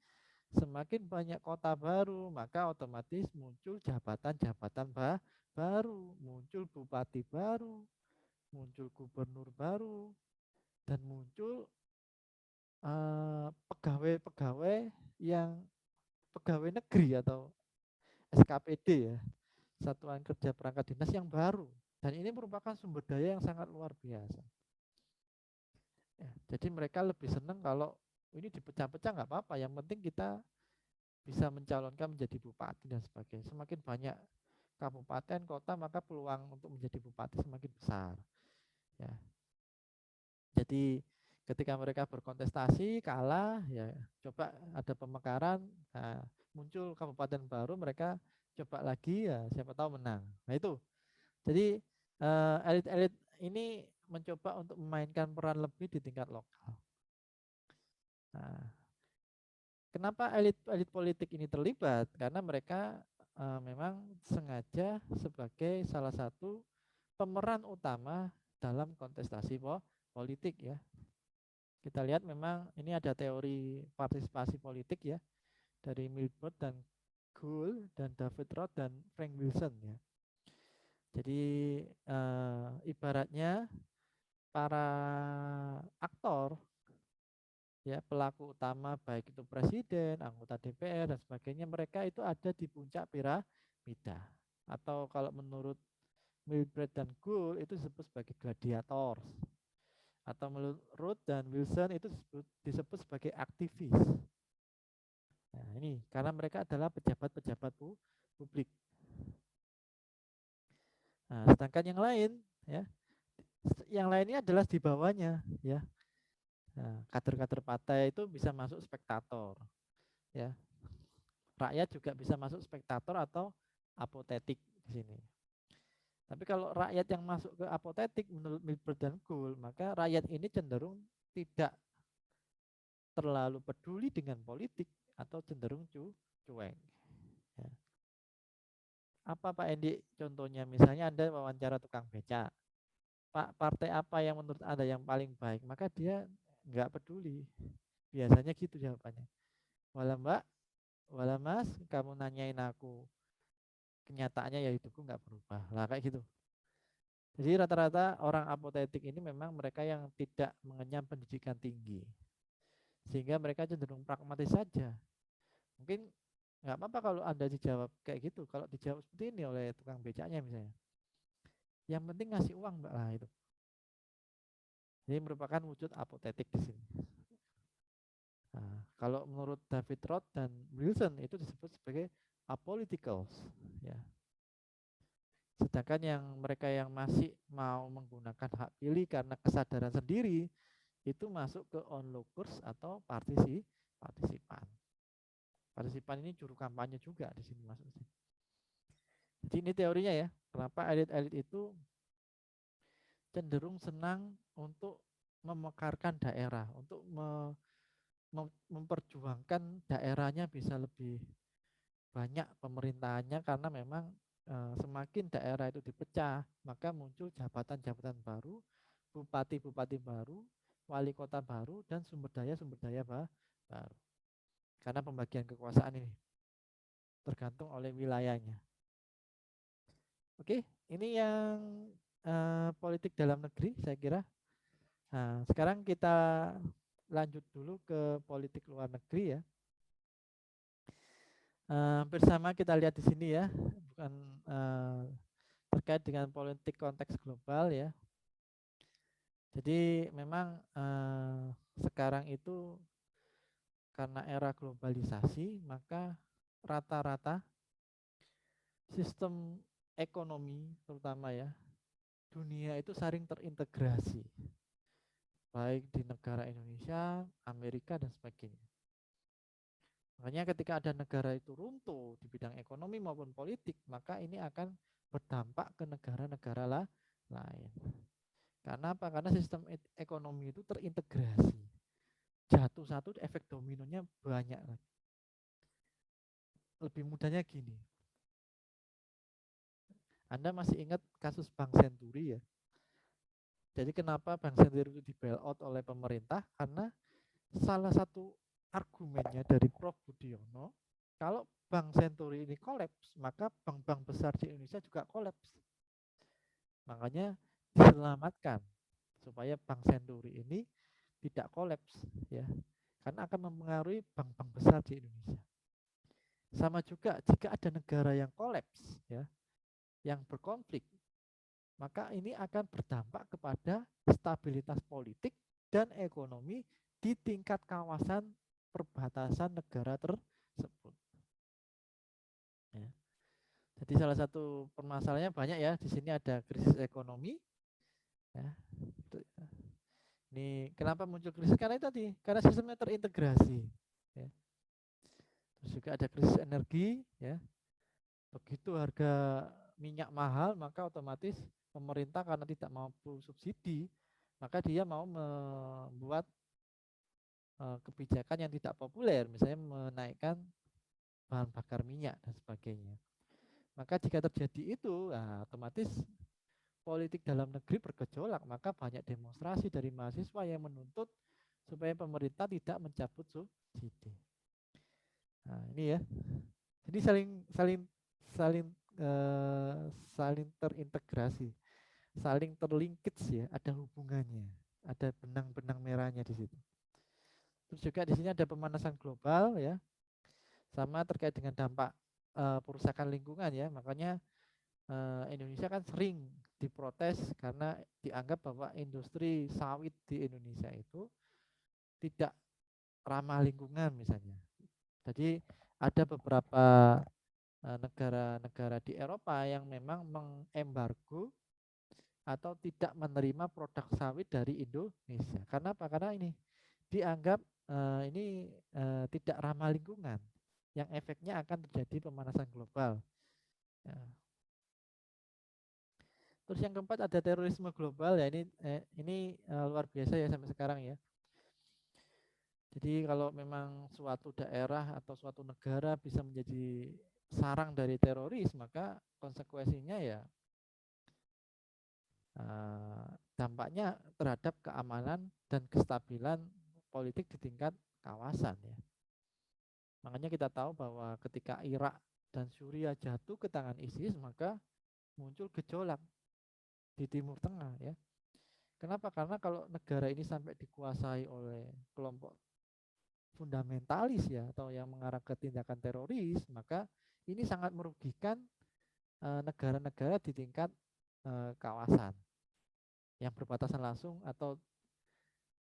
semakin banyak kota baru, maka otomatis muncul jabatan-jabatan baru, muncul bupati baru, muncul gubernur baru, dan muncul pegawai-pegawai yang pegawai negeri atau SKPD ya, Satuan Kerja Perangkat Dinas yang baru. Dan ini merupakan sumber daya yang sangat luar biasa. Ya, jadi mereka lebih senang kalau ini dipecah-pecah nggak apa-apa. Yang penting kita bisa mencalonkan menjadi bupati dan sebagainya. Semakin banyak kabupaten, kota, maka peluang untuk menjadi bupati semakin besar. Ya. Jadi ketika mereka berkontestasi kalah, ya coba ada pemekaran, nah, muncul kabupaten baru, mereka coba lagi, ya siapa tahu menang. Nah itu. Jadi elit-elit ini mencoba untuk memainkan peran lebih di tingkat lokal. Nah, kenapa elit-elit politik ini terlibat? Karena mereka memang sengaja sebagai salah satu pemeran utama dalam kontestasi politik ya. Kita lihat memang ini ada teori partisipasi politik ya dari Milbert dan Gould dan David Roth dan Frank Wilson ya. Jadi ibaratnya para aktor ya pelaku utama baik itu presiden, anggota DPR dan sebagainya mereka itu ada di puncak piramida atau kalau menurut Milbert dan Gould itu disebut sebagai gladiator atau menurut Roth dan Wilson itu disebut sebagai aktivis. Nah, ini karena mereka adalah pejabat-pejabat publik. Nah, sedangkan yang lain ya, yang lainnya adalah di bawahnya ya. Nah, kader-kader partai itu bisa masuk spektator ya. Rakyat juga bisa masuk spektator atau apotetik di sini. Tapi kalau rakyat yang masuk ke apotetik menurut Milbert dan Gould, maka rakyat ini cenderung tidak terlalu peduli dengan politik atau cenderung cuek. Ya. Apa Pak Endi contohnya? Misalnya Anda wawancara tukang beca. Pak, partai apa yang menurut Anda yang paling baik? Maka dia nggak peduli. Biasanya gitu jawabannya. Walah Mbak, walah Mas, kamu nanyain aku. Kenyataannya ya hidupku nggak berubah. Lah kayak gitu. Jadi rata-rata orang apotetik ini memang mereka yang tidak mengenyam pendidikan tinggi. Sehingga mereka cenderung pragmatis saja. Mungkin nggak apa-apa kalau Anda dijawab kayak gitu. Kalau dijawab seperti ini oleh tukang becaknya misalnya. Yang penting ngasih uang Mbak lah itu. Jadi merupakan wujud apotetik di sini. Kalau menurut David Roth dan Wilson itu disebut sebagai apoliticals, ya. Sedangkan yang mereka yang masih mau menggunakan hak pilih karena kesadaran sendiri itu masuk ke onlookers atau partisipan. Partisipan ini juru kampanye juga di sini maksudnya. Jadi ini teorinya ya, kenapa elit-elit itu cenderung senang untuk memekarkan daerah, untuk memperjuangkan daerahnya bisa lebih banyak pemerintahannya, karena memang semakin daerah itu dipecah, maka muncul jabatan-jabatan baru, bupati-bupati baru, wali kota baru, dan sumber daya baru. Karena pembagian kekuasaan ini tergantung oleh wilayahnya. Oke, ini yang politik dalam negeri saya kira. Nah, sekarang kita lanjut dulu ke politik luar negeri ya. Bersama kita lihat di sini ya, bukan terkait dengan politik konteks global ya. Jadi memang sekarang itu karena era globalisasi, maka rata-rata sistem ekonomi terutama ya dunia itu saling terintegrasi, baik di negara Indonesia, Amerika, dan sebagainya. Makanya ketika ada negara itu runtuh di bidang ekonomi maupun politik, maka ini akan berdampak ke negara-negara lain. Karena apa? Karena sistem ekonomi itu terintegrasi. Jatuh satu, efek dominonya banyak lagi. Lebih mudahnya gini. Anda masih ingat kasus Bank Senturi ya? Jadi kenapa Bank Senturi itu di bailout oleh pemerintah? Karena salah satu argumennya dari Prof. Budiono, kalau Bank Senturi ini kolaps, maka bank-bank besar di Indonesia juga kolaps. Makanya diselamatkan supaya Bank Senturi ini tidak kolaps ya. Karena akan mempengaruhi bank-bank besar di Indonesia. Sama juga jika ada negara yang kolaps ya, yang berkonflik, maka ini akan berdampak kepada stabilitas politik dan ekonomi di tingkat kawasan perbatasan negara tersebut. Ya. Jadi salah satu permasalahannya banyak ya. Di sini ada krisis ekonomi. Ya. Ini kenapa muncul krisis? Karena itu tadi, karena sistemnya terintegrasi. Ya. Terus juga ada krisis energi. Ya. Begitu harga minyak mahal, maka otomatis pemerintah karena tidak mampu subsidi, maka dia mau membuat kebijakan yang tidak populer, misalnya menaikkan bahan bakar minyak dan sebagainya. Maka jika terjadi itu, nah, otomatis politik dalam negeri bergejolak, maka banyak demonstrasi dari mahasiswa yang menuntut supaya pemerintah tidak mencabut subsidi. Nah, ini ya. Jadi saling saling saling saling terintegrasi, saling terlinkit ya, ada hubungannya, ada benang-benang merahnya di situ. Terus juga di sini ada pemanasan global ya, sama terkait dengan dampak perusakan lingkungan ya. Makanya Indonesia kan sering diprotes karena dianggap bahwa industri sawit di Indonesia itu tidak ramah lingkungan misalnya. Jadi ada beberapa negara-negara di Eropa yang memang mengembargo atau tidak menerima produk sawit dari Indonesia. Karena apa? Karena ini dianggap ini tidak ramah lingkungan, yang efeknya akan terjadi pemanasan global. Ya. Terus yang keempat ada terorisme global ya, ini luar biasa ya sampai sekarang ya. Jadi kalau memang suatu daerah atau suatu negara bisa menjadi sarang dari teroris, maka konsekuensinya ya dampaknya terhadap keamanan dan kestabilan politik di tingkat kawasan ya. Makanya kita tahu bahwa ketika Irak dan Suriah jatuh ke tangan ISIS, maka muncul gejolak di Timur Tengah ya. Kenapa? Karena kalau negara ini sampai dikuasai oleh kelompok fundamentalis ya, atau yang mengarah ke tindakan teroris, maka ini sangat merugikan negara-negara di tingkat kawasan yang berbatasan langsung atau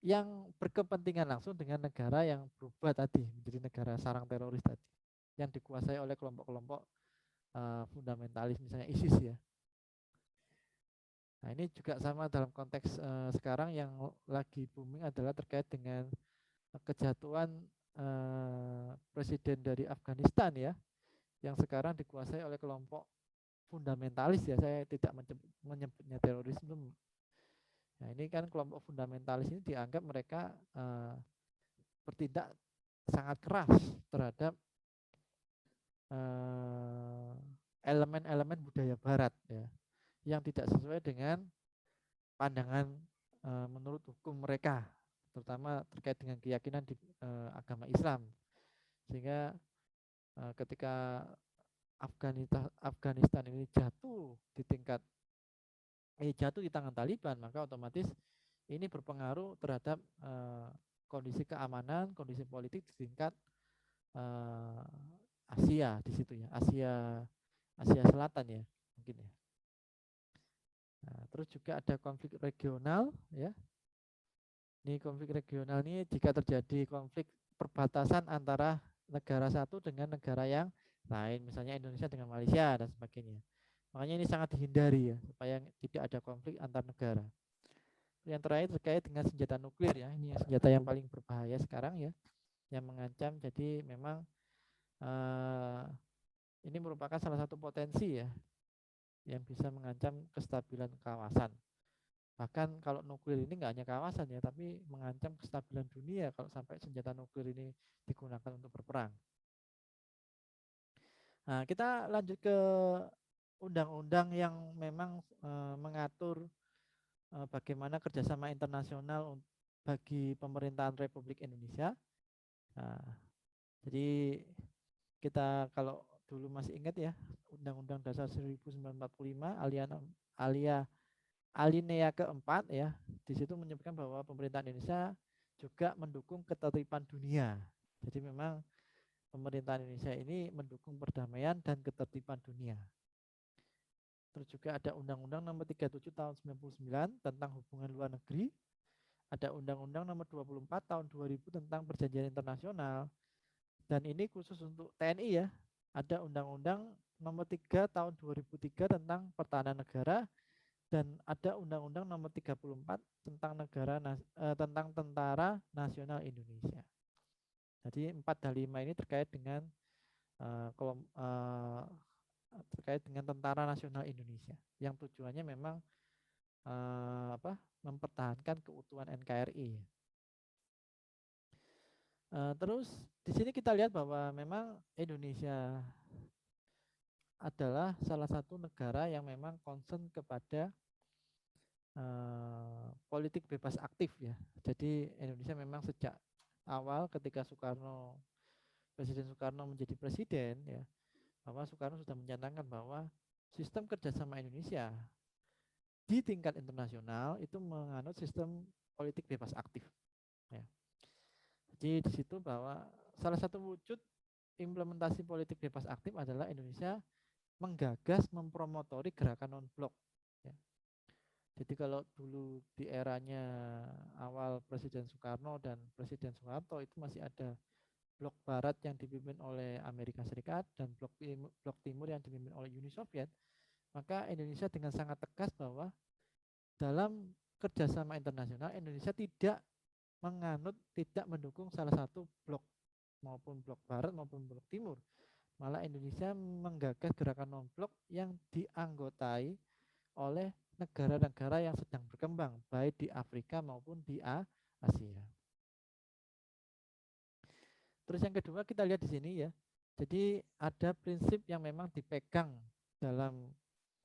yang berkepentingan langsung dengan negara yang berubah tadi menjadi negara sarang teroris tadi, yang dikuasai oleh kelompok-kelompok fundamentalis, misalnya ISIS ya. Nah ini juga sama dalam konteks sekarang yang lagi booming adalah terkait dengan kejatuhan presiden dari Afghanistan ya, yang sekarang dikuasai oleh kelompok fundamentalis ya, saya tidak menyebutnya terorisme. Nah ini kan kelompok fundamentalis ini dianggap mereka bertindak sangat keras terhadap elemen-elemen budaya Barat ya, yang tidak sesuai dengan pandangan menurut hukum mereka, terutama terkait dengan keyakinan di agama Islam. Sehingga ketika Afghanistan ini jatuh di tangan Taliban, maka otomatis ini berpengaruh terhadap kondisi keamanan, kondisi politik di tingkat Asia di situ ya, Asia Selatan ya mungkin ya. Nah, terus juga ada konflik regional ya. Ini konflik regional ini jika terjadi konflik perbatasan antara negara satu dengan negara yang lain, misalnya Indonesia dengan Malaysia dan sebagainya. Makanya ini sangat dihindari ya, supaya tidak ada konflik antar negara. Yang terakhir terkait dengan senjata nuklir ya, ini senjata yang paling berbahaya sekarang ya, yang mengancam. Jadi memang ini merupakan salah satu potensi ya, yang bisa mengancam kestabilan kawasan. Bahkan kalau nuklir ini nggak hanya kawasan ya, tapi mengancam kestabilan dunia kalau sampai senjata nuklir ini digunakan untuk berperang. Nah, kita lanjut ke undang-undang yang memang mengatur bagaimana kerjasama internasional bagi pemerintahan Republik Indonesia. Nah, jadi kita kalau dulu masih ingat ya, Undang-Undang Dasar 1945 alinea keempat ya, di situ menyebutkan bahwa pemerintah Indonesia juga mendukung ketertiban dunia. Jadi memang pemerintah Indonesia ini mendukung perdamaian dan ketertiban dunia. Terus juga ada Undang-Undang Nomor 37 Tahun 99 tentang hubungan luar negeri. Ada Undang-Undang Nomor 24 Tahun 2000 tentang perjanjian internasional. Dan ini khusus untuk TNI ya. Ada Undang-Undang Nomor 3 Tahun 2003 tentang pertahanan negara, dan ada Undang-Undang Nomor 34 tentang Tentara Nasional Indonesia. Jadi 4 dan 5 ini terkait dengan Tentara Nasional Indonesia, yang tujuannya memang mempertahankan keutuhan NKRI. Terus di sini kita lihat bahwa memang Indonesia adalah salah satu negara yang memang concern kepada politik bebas aktif ya. Jadi Indonesia memang sejak awal ketika Presiden Soekarno menjadi presiden ya, bahwa Soekarno sudah mencanangkan bahwa sistem kerjasama Indonesia di tingkat internasional itu menganut sistem politik bebas aktif. Ya. Jadi di situ bahwa salah satu wujud implementasi politik bebas aktif adalah Indonesia menggagas, mempromotori gerakan non-blok. Ya. Jadi kalau dulu di eranya awal Presiden Soekarno dan Presiden Soeharto itu masih ada blok barat yang dipimpin oleh Amerika Serikat dan blok timur yang dipimpin oleh Uni Soviet, maka Indonesia dengan sangat tegas bahwa dalam kerjasama internasional Indonesia tidak mendukung salah satu blok, maupun blok barat maupun blok timur. Malah Indonesia menggagas gerakan non-blok yang dianggotai oleh negara-negara yang sedang berkembang, baik di Afrika maupun di Asia. Terus yang kedua kita lihat di sini ya. Jadi ada prinsip yang memang dipegang dalam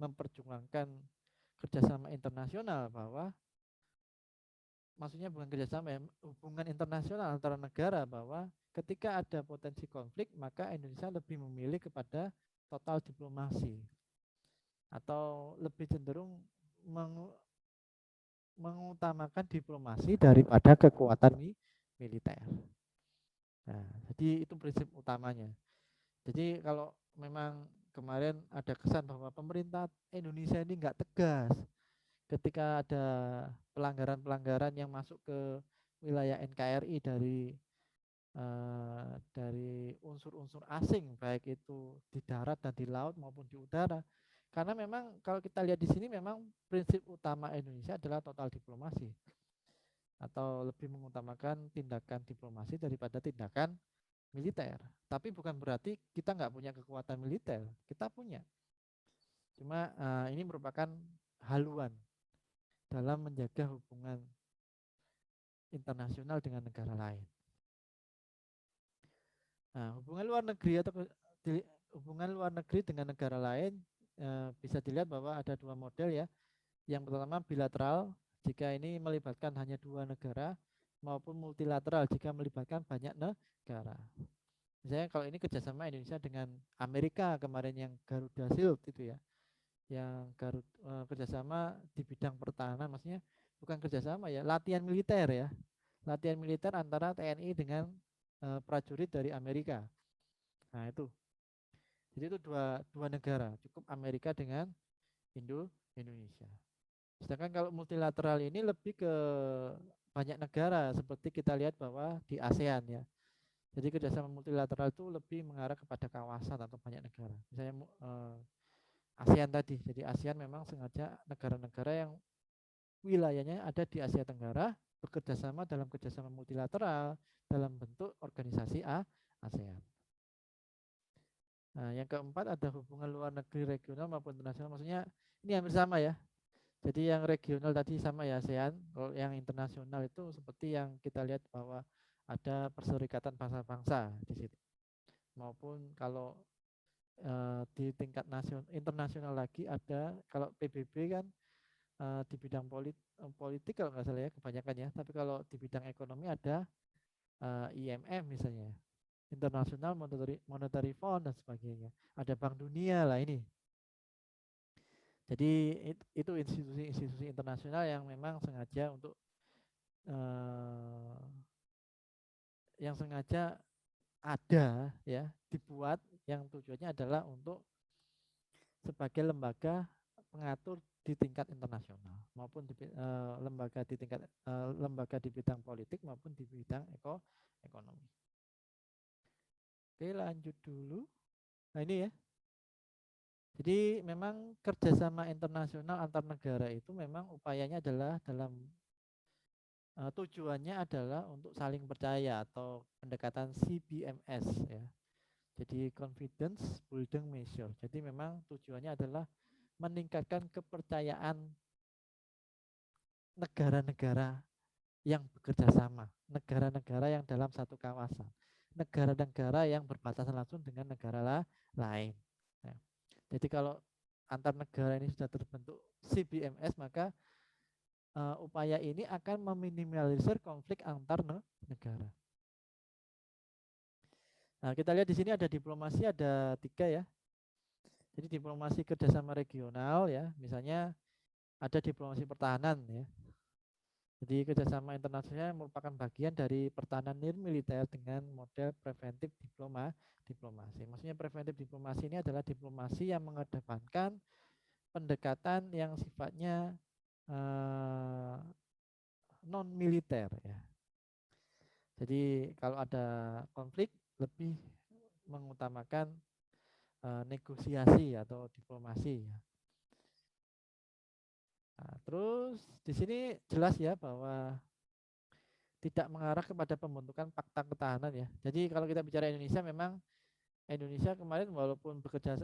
memperjuangkan kerjasama internasional, bahwa maksudnya bukan kerjasama ya, hubungan internasional antara negara, bahwa ketika ada potensi konflik maka Indonesia lebih memilih kepada total diplomasi atau lebih cenderung mengutamakan diplomasi daripada kekuatan militer. Nah, jadi itu prinsip utamanya. Jadi kalau memang kemarin ada kesan bahwa pemerintah Indonesia ini nggak tegas ketika ada pelanggaran-pelanggaran yang masuk ke wilayah NKRI dari unsur-unsur asing, baik itu di darat dan di laut maupun di udara. Karena memang kalau kita lihat di sini memang prinsip utama Indonesia adalah total diplomasi atau lebih mengutamakan tindakan diplomasi daripada tindakan militer. Tapi bukan berarti kita nggak punya kekuatan militer, kita punya. Cuma ini merupakan haluan dalam menjaga hubungan internasional dengan negara lain. Nah, hubungan luar negeri dengan negara lain bisa dilihat bahwa ada dua model ya. Yang pertama bilateral, jika ini melibatkan hanya dua negara, maupun multilateral jika melibatkan banyak negara. Misalnya kalau ini kerjasama Indonesia dengan Amerika kemarin yang Garuda Shield itu ya, yang kerjasama di bidang pertahanan, maksudnya bukan kerjasama ya, latihan militer ya, latihan militer antara TNI dengan prajurit dari Amerika. Nah itu, jadi itu dua negara, cukup Amerika dengan Indonesia. Sedangkan kalau multilateral ini lebih ke banyak negara, seperti kita lihat bahwa di ASEAN ya. Jadi kerjasama multilateral itu lebih mengarah kepada kawasan atau banyak negara. Misalnya ASEAN tadi, jadi ASEAN memang sengaja negara-negara yang wilayahnya ada di Asia Tenggara bekerja sama dalam kerjasama multilateral dalam bentuk organisasi ASEAN. Nah, yang keempat ada hubungan luar negeri regional maupun internasional. Maksudnya ini hampir sama ya. Jadi yang regional tadi sama ya ASEAN. Kalau yang internasional itu seperti yang kita lihat bahwa ada perserikatan bangsa-bangsa di situ. Maupun kalau di tingkat internasional lagi ada kalau PBB kan di bidang politik kalau nggak salah ya kebanyakan ya. Tapi kalau di bidang ekonomi ada IMF misalnya, International Monetary Fund dan sebagainya. Ada Bank Dunia lah ini. Jadi itu institusi-institusi internasional yang memang sengaja untuk yang sengaja ada ya dibuat yang tujuannya adalah untuk sebagai lembaga pengatur di tingkat internasional maupun lembaga di tingkat lembaga di bidang politik maupun di bidang ekonomi. Oke, lanjut dulu. Nah ini ya. Jadi memang kerjasama internasional antar negara itu memang upayanya adalah dalam tujuannya adalah untuk saling percaya atau pendekatan CBMS ya. Jadi confidence building measure. Jadi memang tujuannya adalah meningkatkan kepercayaan negara-negara yang bekerja sama, negara-negara yang dalam satu kawasan, negara-negara yang berbatasan langsung dengan negara lain. Nah, jadi kalau antar negara ini sudah terbentuk CBMS, maka upaya ini akan meminimalisir konflik antar negara. Nah, kita lihat di sini ada diplomasi, ada 3 ya. Jadi diplomasi kerjasama regional ya, misalnya ada diplomasi pertahanan ya. Jadi kerjasama internasional merupakan bagian dari pertahanan militer dengan model preventif diplomasi. Maksudnya preventif diplomasi ini adalah diplomasi yang mengedepankan pendekatan yang sifatnya non militer ya. Jadi kalau ada konflik lebih mengutamakan negosiasi atau diplomasi ya. Nah, terus di sini jelas ya bahwa tidak mengarah kepada pembentukan fakta ketahanan ya. Jadi kalau kita bicara Indonesia, memang Indonesia kemarin walaupun bekerja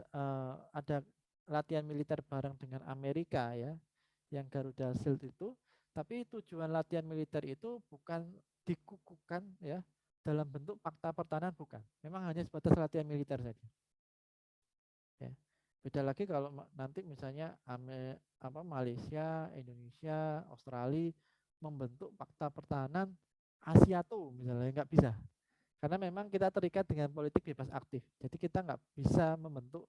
ada latihan militer bareng dengan Amerika ya, yang Garuda Shield itu, tapi tujuan latihan militer itu bukan dikukuhkan ya dalam bentuk fakta pertahanan, bukan. Memang hanya sebatas latihan militer saja. Ya. Beda lagi kalau nanti misalnya Malaysia, Indonesia, Australia membentuk fakta pertahanan Asiato misalnya, nggak bisa. Karena memang kita terikat dengan politik bebas aktif. Jadi kita nggak bisa membentuk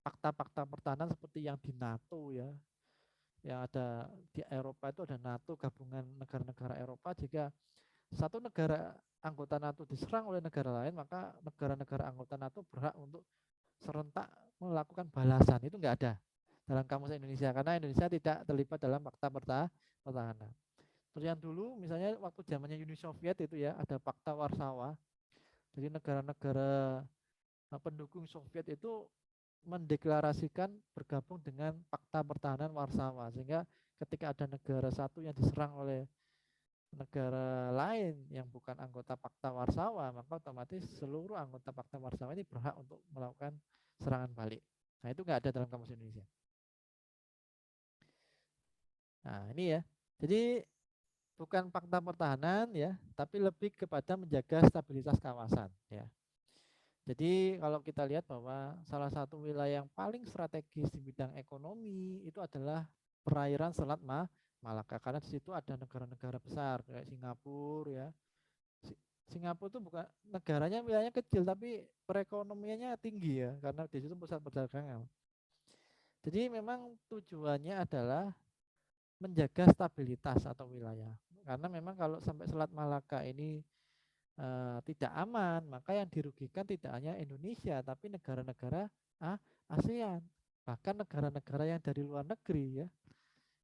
fakta-fakta pertahanan seperti yang di NATO ya. Yang ada di Eropa itu ada NATO, gabungan negara-negara Eropa. Jika satu negara anggota NATO diserang oleh negara lain, maka negara-negara anggota NATO berhak untuk serentak melakukan balasan. Itu nggak ada dalam kamus Indonesia, karena Indonesia tidak terlibat dalam fakta pertahanan. Terus yang dulu misalnya waktu zamannya Uni Soviet itu ya ada Pakta Warsawa. Jadi negara-negara pendukung Soviet itu mendeklarasikan bergabung dengan Pakta Pertahanan Warsawa, sehingga ketika ada negara satu yang diserang oleh negara lain yang bukan anggota Pakta Warsawa, maka otomatis seluruh anggota Pakta Warsawa ini berhak untuk melakukan serangan balik. Nah, itu nggak ada dalam kamus Indonesia. Nah, ini ya. Jadi bukan fakta pertahanan ya, tapi lebih kepada menjaga stabilitas kawasan ya. Jadi kalau kita lihat bahwa salah satu wilayah yang paling strategis di bidang ekonomi itu adalah perairan Selat Malaka, karena di situ ada negara-negara besar kayak Singapura ya. Singapura itu bukan negaranya, wilayahnya kecil tapi perekonomiannya tinggi ya, karena di situ pusat perdagangan. Jadi memang tujuannya adalah menjaga stabilitas atau wilayah. Karena memang kalau sampai Selat Malaka ini tidak aman, maka yang dirugikan tidak hanya Indonesia, tapi negara-negara ASEAN, bahkan negara-negara yang dari luar negeri ya.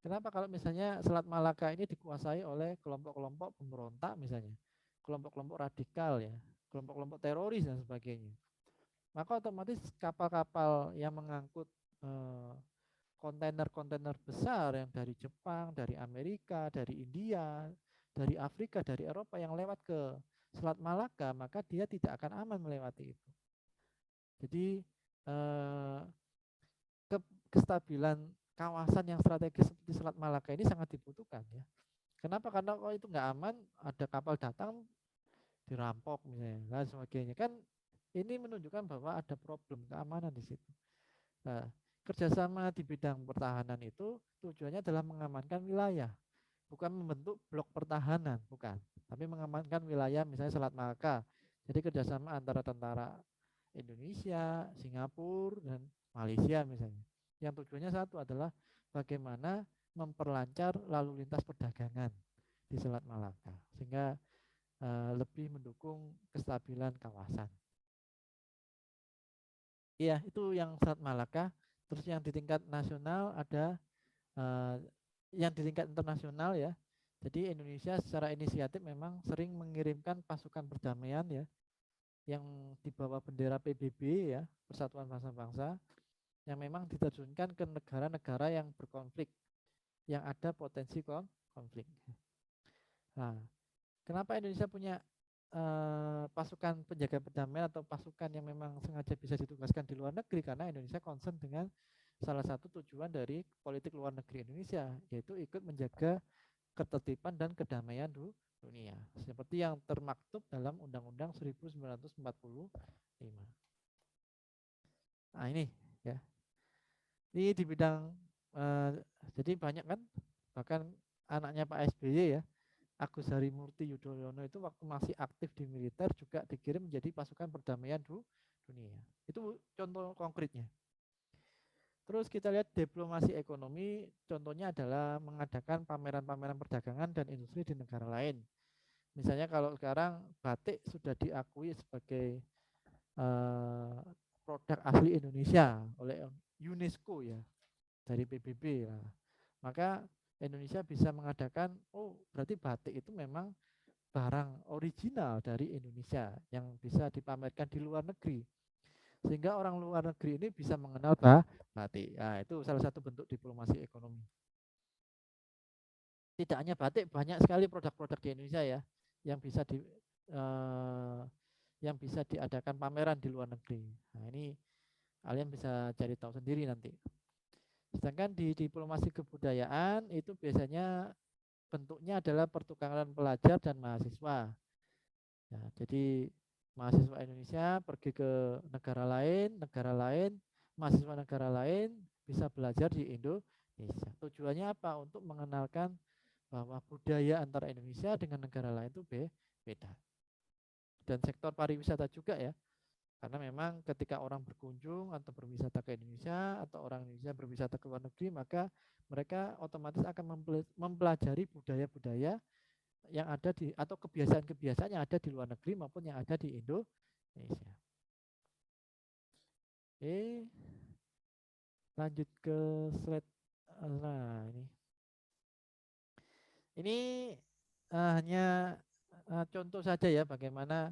Kenapa? Kalau misalnya Selat Malaka ini dikuasai oleh kelompok-kelompok pemberontak misalnya, kelompok-kelompok radikal ya, kelompok-kelompok teroris dan sebagainya, maka otomatis kapal-kapal yang mengangkut eh, kontainer-kontainer besar yang dari Jepang, dari Amerika, dari India, dari Afrika, dari Eropa yang lewat ke Selat Malaka, maka dia tidak akan aman melewati itu. Jadi eh, kestabilan kawasan yang strategis seperti Selat Malaka ini sangat dibutuhkan ya. Kenapa? Karena kalau itu nggak aman, ada kapal datang dirampok misalnya dan sebagainya, kan ini menunjukkan bahwa ada problem keamanan di situ. Nah, kerjasama di bidang pertahanan itu tujuannya adalah mengamankan wilayah, bukan membentuk blok pertahanan, bukan, tapi mengamankan wilayah misalnya Selat Malaka. Jadi kerjasama antara tentara Indonesia, Singapura, dan Malaysia misalnya. Yang tujuannya satu adalah bagaimana memperlancar lalu lintas perdagangan di Selat Malaka, sehingga lebih mendukung kestabilan kawasan. Iya, itu yang Selat Malaka. Terus yang di tingkat nasional ada eh, yang di tingkat internasional ya. Jadi Indonesia secara inisiatif memang sering mengirimkan pasukan perdamaian ya, yang dibawa bendera PBB ya, Persatuan Bangsa-Bangsa, yang memang diterjunkan ke negara-negara yang berkonflik, yang ada potensi konflik. Nah, kenapa Indonesia punya pasukan penjaga perdamaian atau pasukan yang memang sengaja bisa ditugaskan di luar negeri? Karena Indonesia concern dengan salah satu tujuan dari politik luar negeri Indonesia, yaitu ikut menjaga ketertiban dan kedamaian dunia, seperti yang termaktub dalam Undang-Undang 1945. Nah ini ya, ini di bidang eh, jadi banyak kan, bahkan anaknya Pak SBY ya, Agus Harimurti Yudhoyono itu waktu masih aktif di militer juga dikirim menjadi pasukan perdamaian dunia. Itu contoh konkretnya. Terus kita lihat diplomasi ekonomi, contohnya adalah mengadakan pameran-pameran perdagangan dan industri di negara lain. Misalnya kalau sekarang batik sudah diakui sebagai eh, produk asli Indonesia oleh UNESCO ya, dari PBB ya. Maka Indonesia bisa mengadakan, oh berarti batik itu memang barang original dari Indonesia yang bisa dipamerkan di luar negeri, sehingga orang luar negeri ini bisa mengenal batik. Nah, itu salah satu bentuk diplomasi ekonomi. Tidak hanya batik, banyak sekali produk-produk di Indonesia ya yang bisa eh, yang bisa diadakan pameran di luar negeri. Nah, ini kalian bisa cari tahu sendiri nanti. Sedangkan di diplomasi kebudayaan itu biasanya bentuknya adalah pertukaran pelajar dan mahasiswa. Ya, jadi mahasiswa Indonesia pergi ke negara lain, mahasiswa negara lain bisa belajar di Indonesia. Tujuannya apa? Untuk mengenalkan bahwa budaya antara Indonesia dengan negara lain itu beda. Dan sektor pariwisata juga ya, karena memang ketika orang berkunjung atau berwisata ke Indonesia atau orang Indonesia berwisata ke luar negeri, maka mereka otomatis akan mempelajari budaya-budaya yang ada di atau kebiasaan-kebiasaan yang ada di luar negeri maupun yang ada di Indonesia. Oke, lanjut ke slide. Nah, ini Ini hanya contoh saja ya bagaimana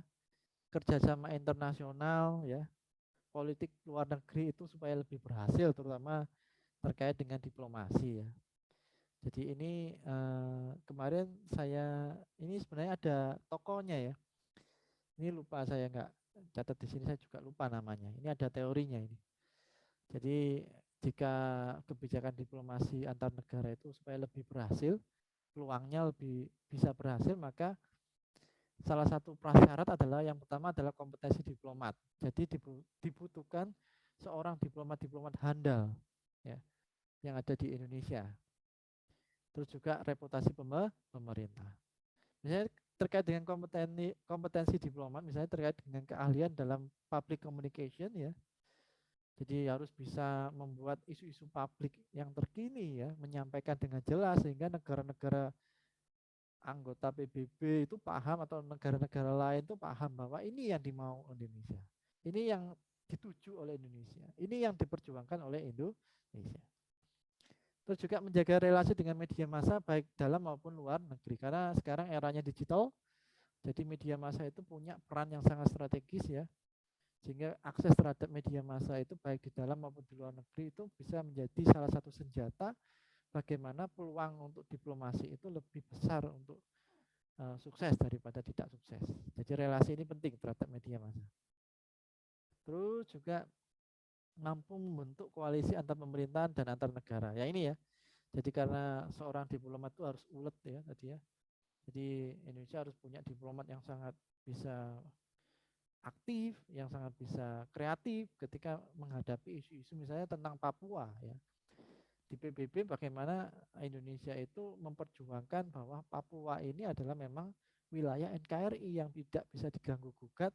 kerjasama internasional ya, politik luar negeri itu supaya lebih berhasil, terutama terkait dengan diplomasi ya. Jadi ini kemarin saya ini sebenarnya ada tokohnya ya. Ini lupa saya nggak catat di sini, saya juga lupa namanya. Ini ada teorinya ini. Jadi jika kebijakan diplomasi antar negara itu supaya lebih berhasil, peluangnya lebih bisa berhasil, maka salah satu prasyarat adalah yang pertama adalah kompetensi diplomat. Jadi dibutuhkan seorang diplomat-diplomat handal ya yang ada di Indonesia. Terus juga reputasi pemerintah. Misalnya terkait dengan kompetensi diplomat, misalnya terkait dengan keahlian dalam public communication ya. Jadi harus bisa membuat isu-isu publik yang terkini ya, menyampaikan dengan jelas sehingga negara-negara anggota PBB itu paham atau negara-negara lain itu paham bahwa ini yang dimau Indonesia. Ini yang dituju oleh Indonesia. Ini yang diperjuangkan oleh Indonesia. Terus juga menjaga relasi dengan media massa baik dalam maupun luar negeri. Karena sekarang eranya digital, jadi media massa itu punya peran yang sangat strategis ya. Sehingga akses terhadap media massa itu baik di dalam maupun di luar negeri itu bisa menjadi salah satu senjata bagaimana peluang untuk diplomasi itu lebih besar untuk sukses daripada tidak sukses. Jadi relasi ini penting terhadap media massa. Terus juga mampu membentuk koalisi antar pemerintahan dan antar negara. Ya ini ya. Jadi karena seorang diplomat itu harus ulet ya tadi ya. Jadi Indonesia harus punya diplomat yang sangat bisa aktif, yang sangat bisa kreatif ketika menghadapi isu-isu misalnya tentang Papua ya. Di PBB bagaimana Indonesia itu memperjuangkan bahwa Papua ini adalah memang wilayah NKRI yang tidak bisa diganggu gugat,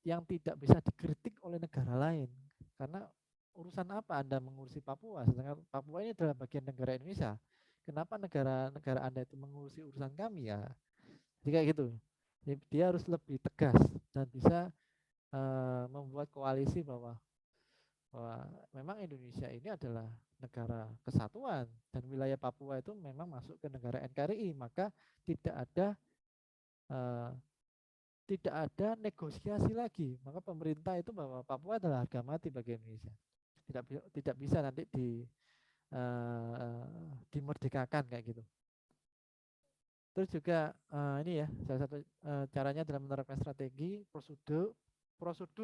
yang tidak bisa dikritik oleh negara lain. Karena urusan apa Anda mengurusi Papua? Sedangkan Papua ini adalah bagian negara Indonesia. Kenapa negara-negara Anda itu mengurusi urusan kami ya? Jadi kayak gitu. Jadi dia harus lebih tegas dan bisa membuat koalisi bahwa memang Indonesia ini adalah negara kesatuan dan wilayah Papua itu memang masuk ke negara NKRI, maka tidak ada eh, tidak ada negosiasi lagi. Maka pemerintah itu bahwa Papua adalah harga mati bagi Indonesia. Tidak bisa nanti dimerdekakan kayak gitu. Terus juga ini ya salah satu caranya dalam menerapkan strategi prosedur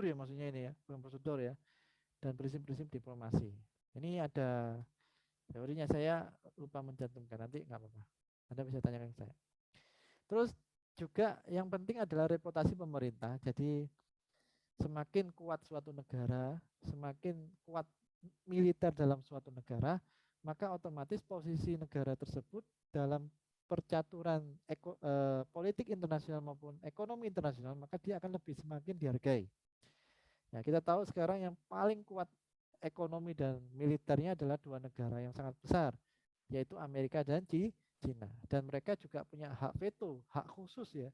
ya maksudnya ini ya, bukan prosedur ya, dan prinsip-prinsip diplomasi. Ini ada teorinya, saya lupa mencantumkan, nanti nggak apa-apa. Anda bisa tanyakan ke saya. Terus juga yang penting adalah reputasi pemerintah. Jadi semakin kuat suatu negara, semakin kuat militer dalam suatu negara, maka otomatis posisi negara tersebut dalam percaturan politik internasional maupun ekonomi internasional, maka dia akan lebih semakin dihargai. Ya, kita tahu sekarang yang paling kuat ekonomi dan militernya adalah dua negara yang sangat besar, yaitu Amerika dan Cina. Dan mereka juga punya hak veto, hak khusus ya,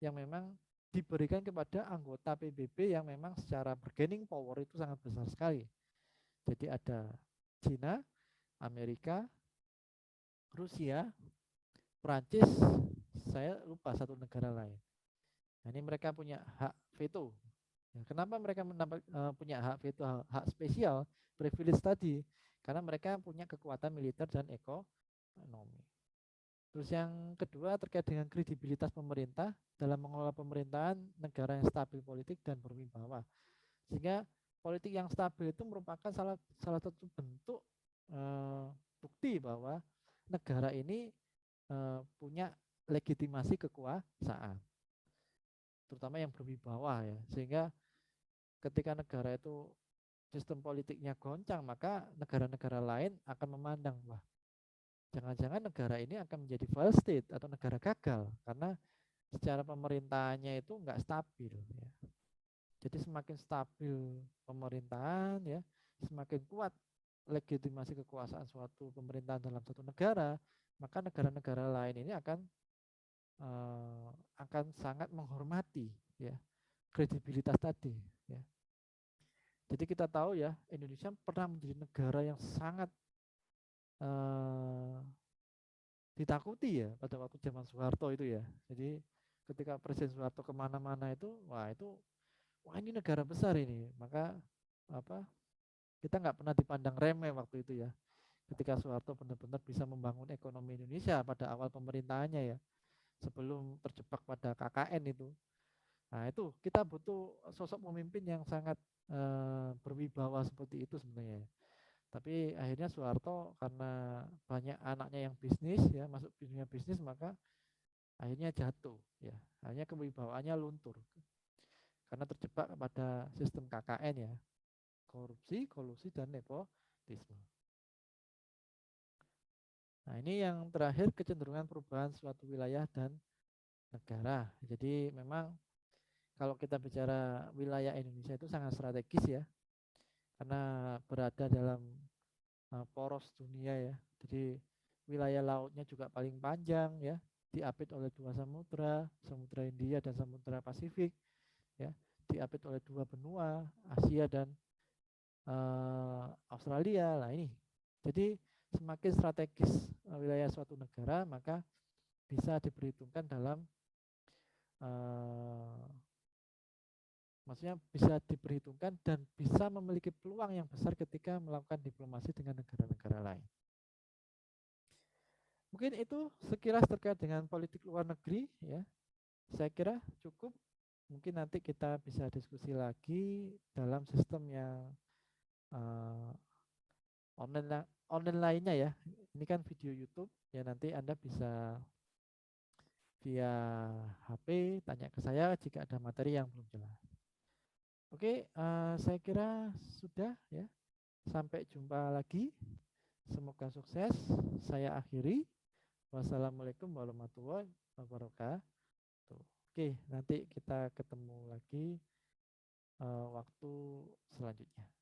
yang memang diberikan kepada anggota PBB yang memang secara bargaining power itu sangat besar sekali. Jadi ada Cina, Amerika, Rusia, Prancis, saya lupa satu negara lain. Nah, ini mereka punya hak veto. Ya, kenapa mereka punya hak veto, hak spesial, privilege tadi? Karena mereka punya kekuatan militer dan ekonomi. Terus yang kedua terkait dengan kredibilitas pemerintah dalam mengelola pemerintahan negara yang stabil politik dan berwibawa. Sehingga politik yang stabil itu merupakan salah satu bentuk bukti bahwa negara ini punya legitimasi kekuasaan, terutama yang berwibawa ya. Sehingga ketika negara itu sistem politiknya goncang, maka negara-negara lain akan memandang, wah, jangan-jangan negara ini akan menjadi failed state atau negara gagal karena secara pemerintahannya itu enggak stabil ya. Jadi semakin stabil pemerintahan ya, semakin kuat legitimasi kekuasaan suatu pemerintahan dalam satu negara, maka negara-negara lain ini akan sangat menghormati ya kredibilitas tadi ya. Jadi kita tahu ya, Indonesia pernah menjadi negara yang sangat eh, ditakuti ya pada waktu zaman Soeharto itu ya. Jadi ketika Presiden Soeharto kemana-mana itu, wah ini negara besar ini. Maka apa kita nggak pernah dipandang remeh waktu itu ya. Ketika Soeharto benar-benar bisa membangun ekonomi Indonesia pada awal pemerintahannya ya, sebelum terjebak pada KKN itu. Nah itu kita butuh sosok pemimpin yang sangat berwibawa seperti itu sebenarnya. Tapi akhirnya Soeharto karena banyak anaknya yang bisnis ya, masuk dunia bisnis, maka akhirnya jatuh ya. Akhirnya kewibawaannya luntur karena terjebak pada sistem KKN ya, korupsi, kolusi dan nepotisme. Nah, ini yang terakhir kecenderungan perubahan suatu wilayah dan negara. Jadi memang kalau kita bicara wilayah Indonesia itu sangat strategis ya, karena berada dalam poros dunia ya. Jadi wilayah lautnya juga paling panjang ya, diapit oleh dua samudra, Samudra India dan Samudra Pasifik ya, diapit oleh dua benua, Asia dan Australia. Nah ini, jadi semakin strategis wilayah suatu negara, maka bisa diperhitungkan dalam maksudnya bisa diperhitungkan dan bisa memiliki peluang yang besar ketika melakukan diplomasi dengan negara-negara lain. Mungkin itu sekilas terkait dengan politik luar negeri ya. Saya kira cukup. Mungkin nanti kita bisa diskusi lagi dalam sistem yang uh, online lainnya ya. Ini kan video YouTube ya, nanti Anda bisa via HP tanya ke saya jika ada materi yang belum jelas. Oke, saya kira sudah ya. Sampai jumpa lagi. Semoga sukses. Saya akhiri. Wassalamualaikum warahmatullahi wabarakatuh. Oke, nanti kita ketemu lagi waktu selanjutnya.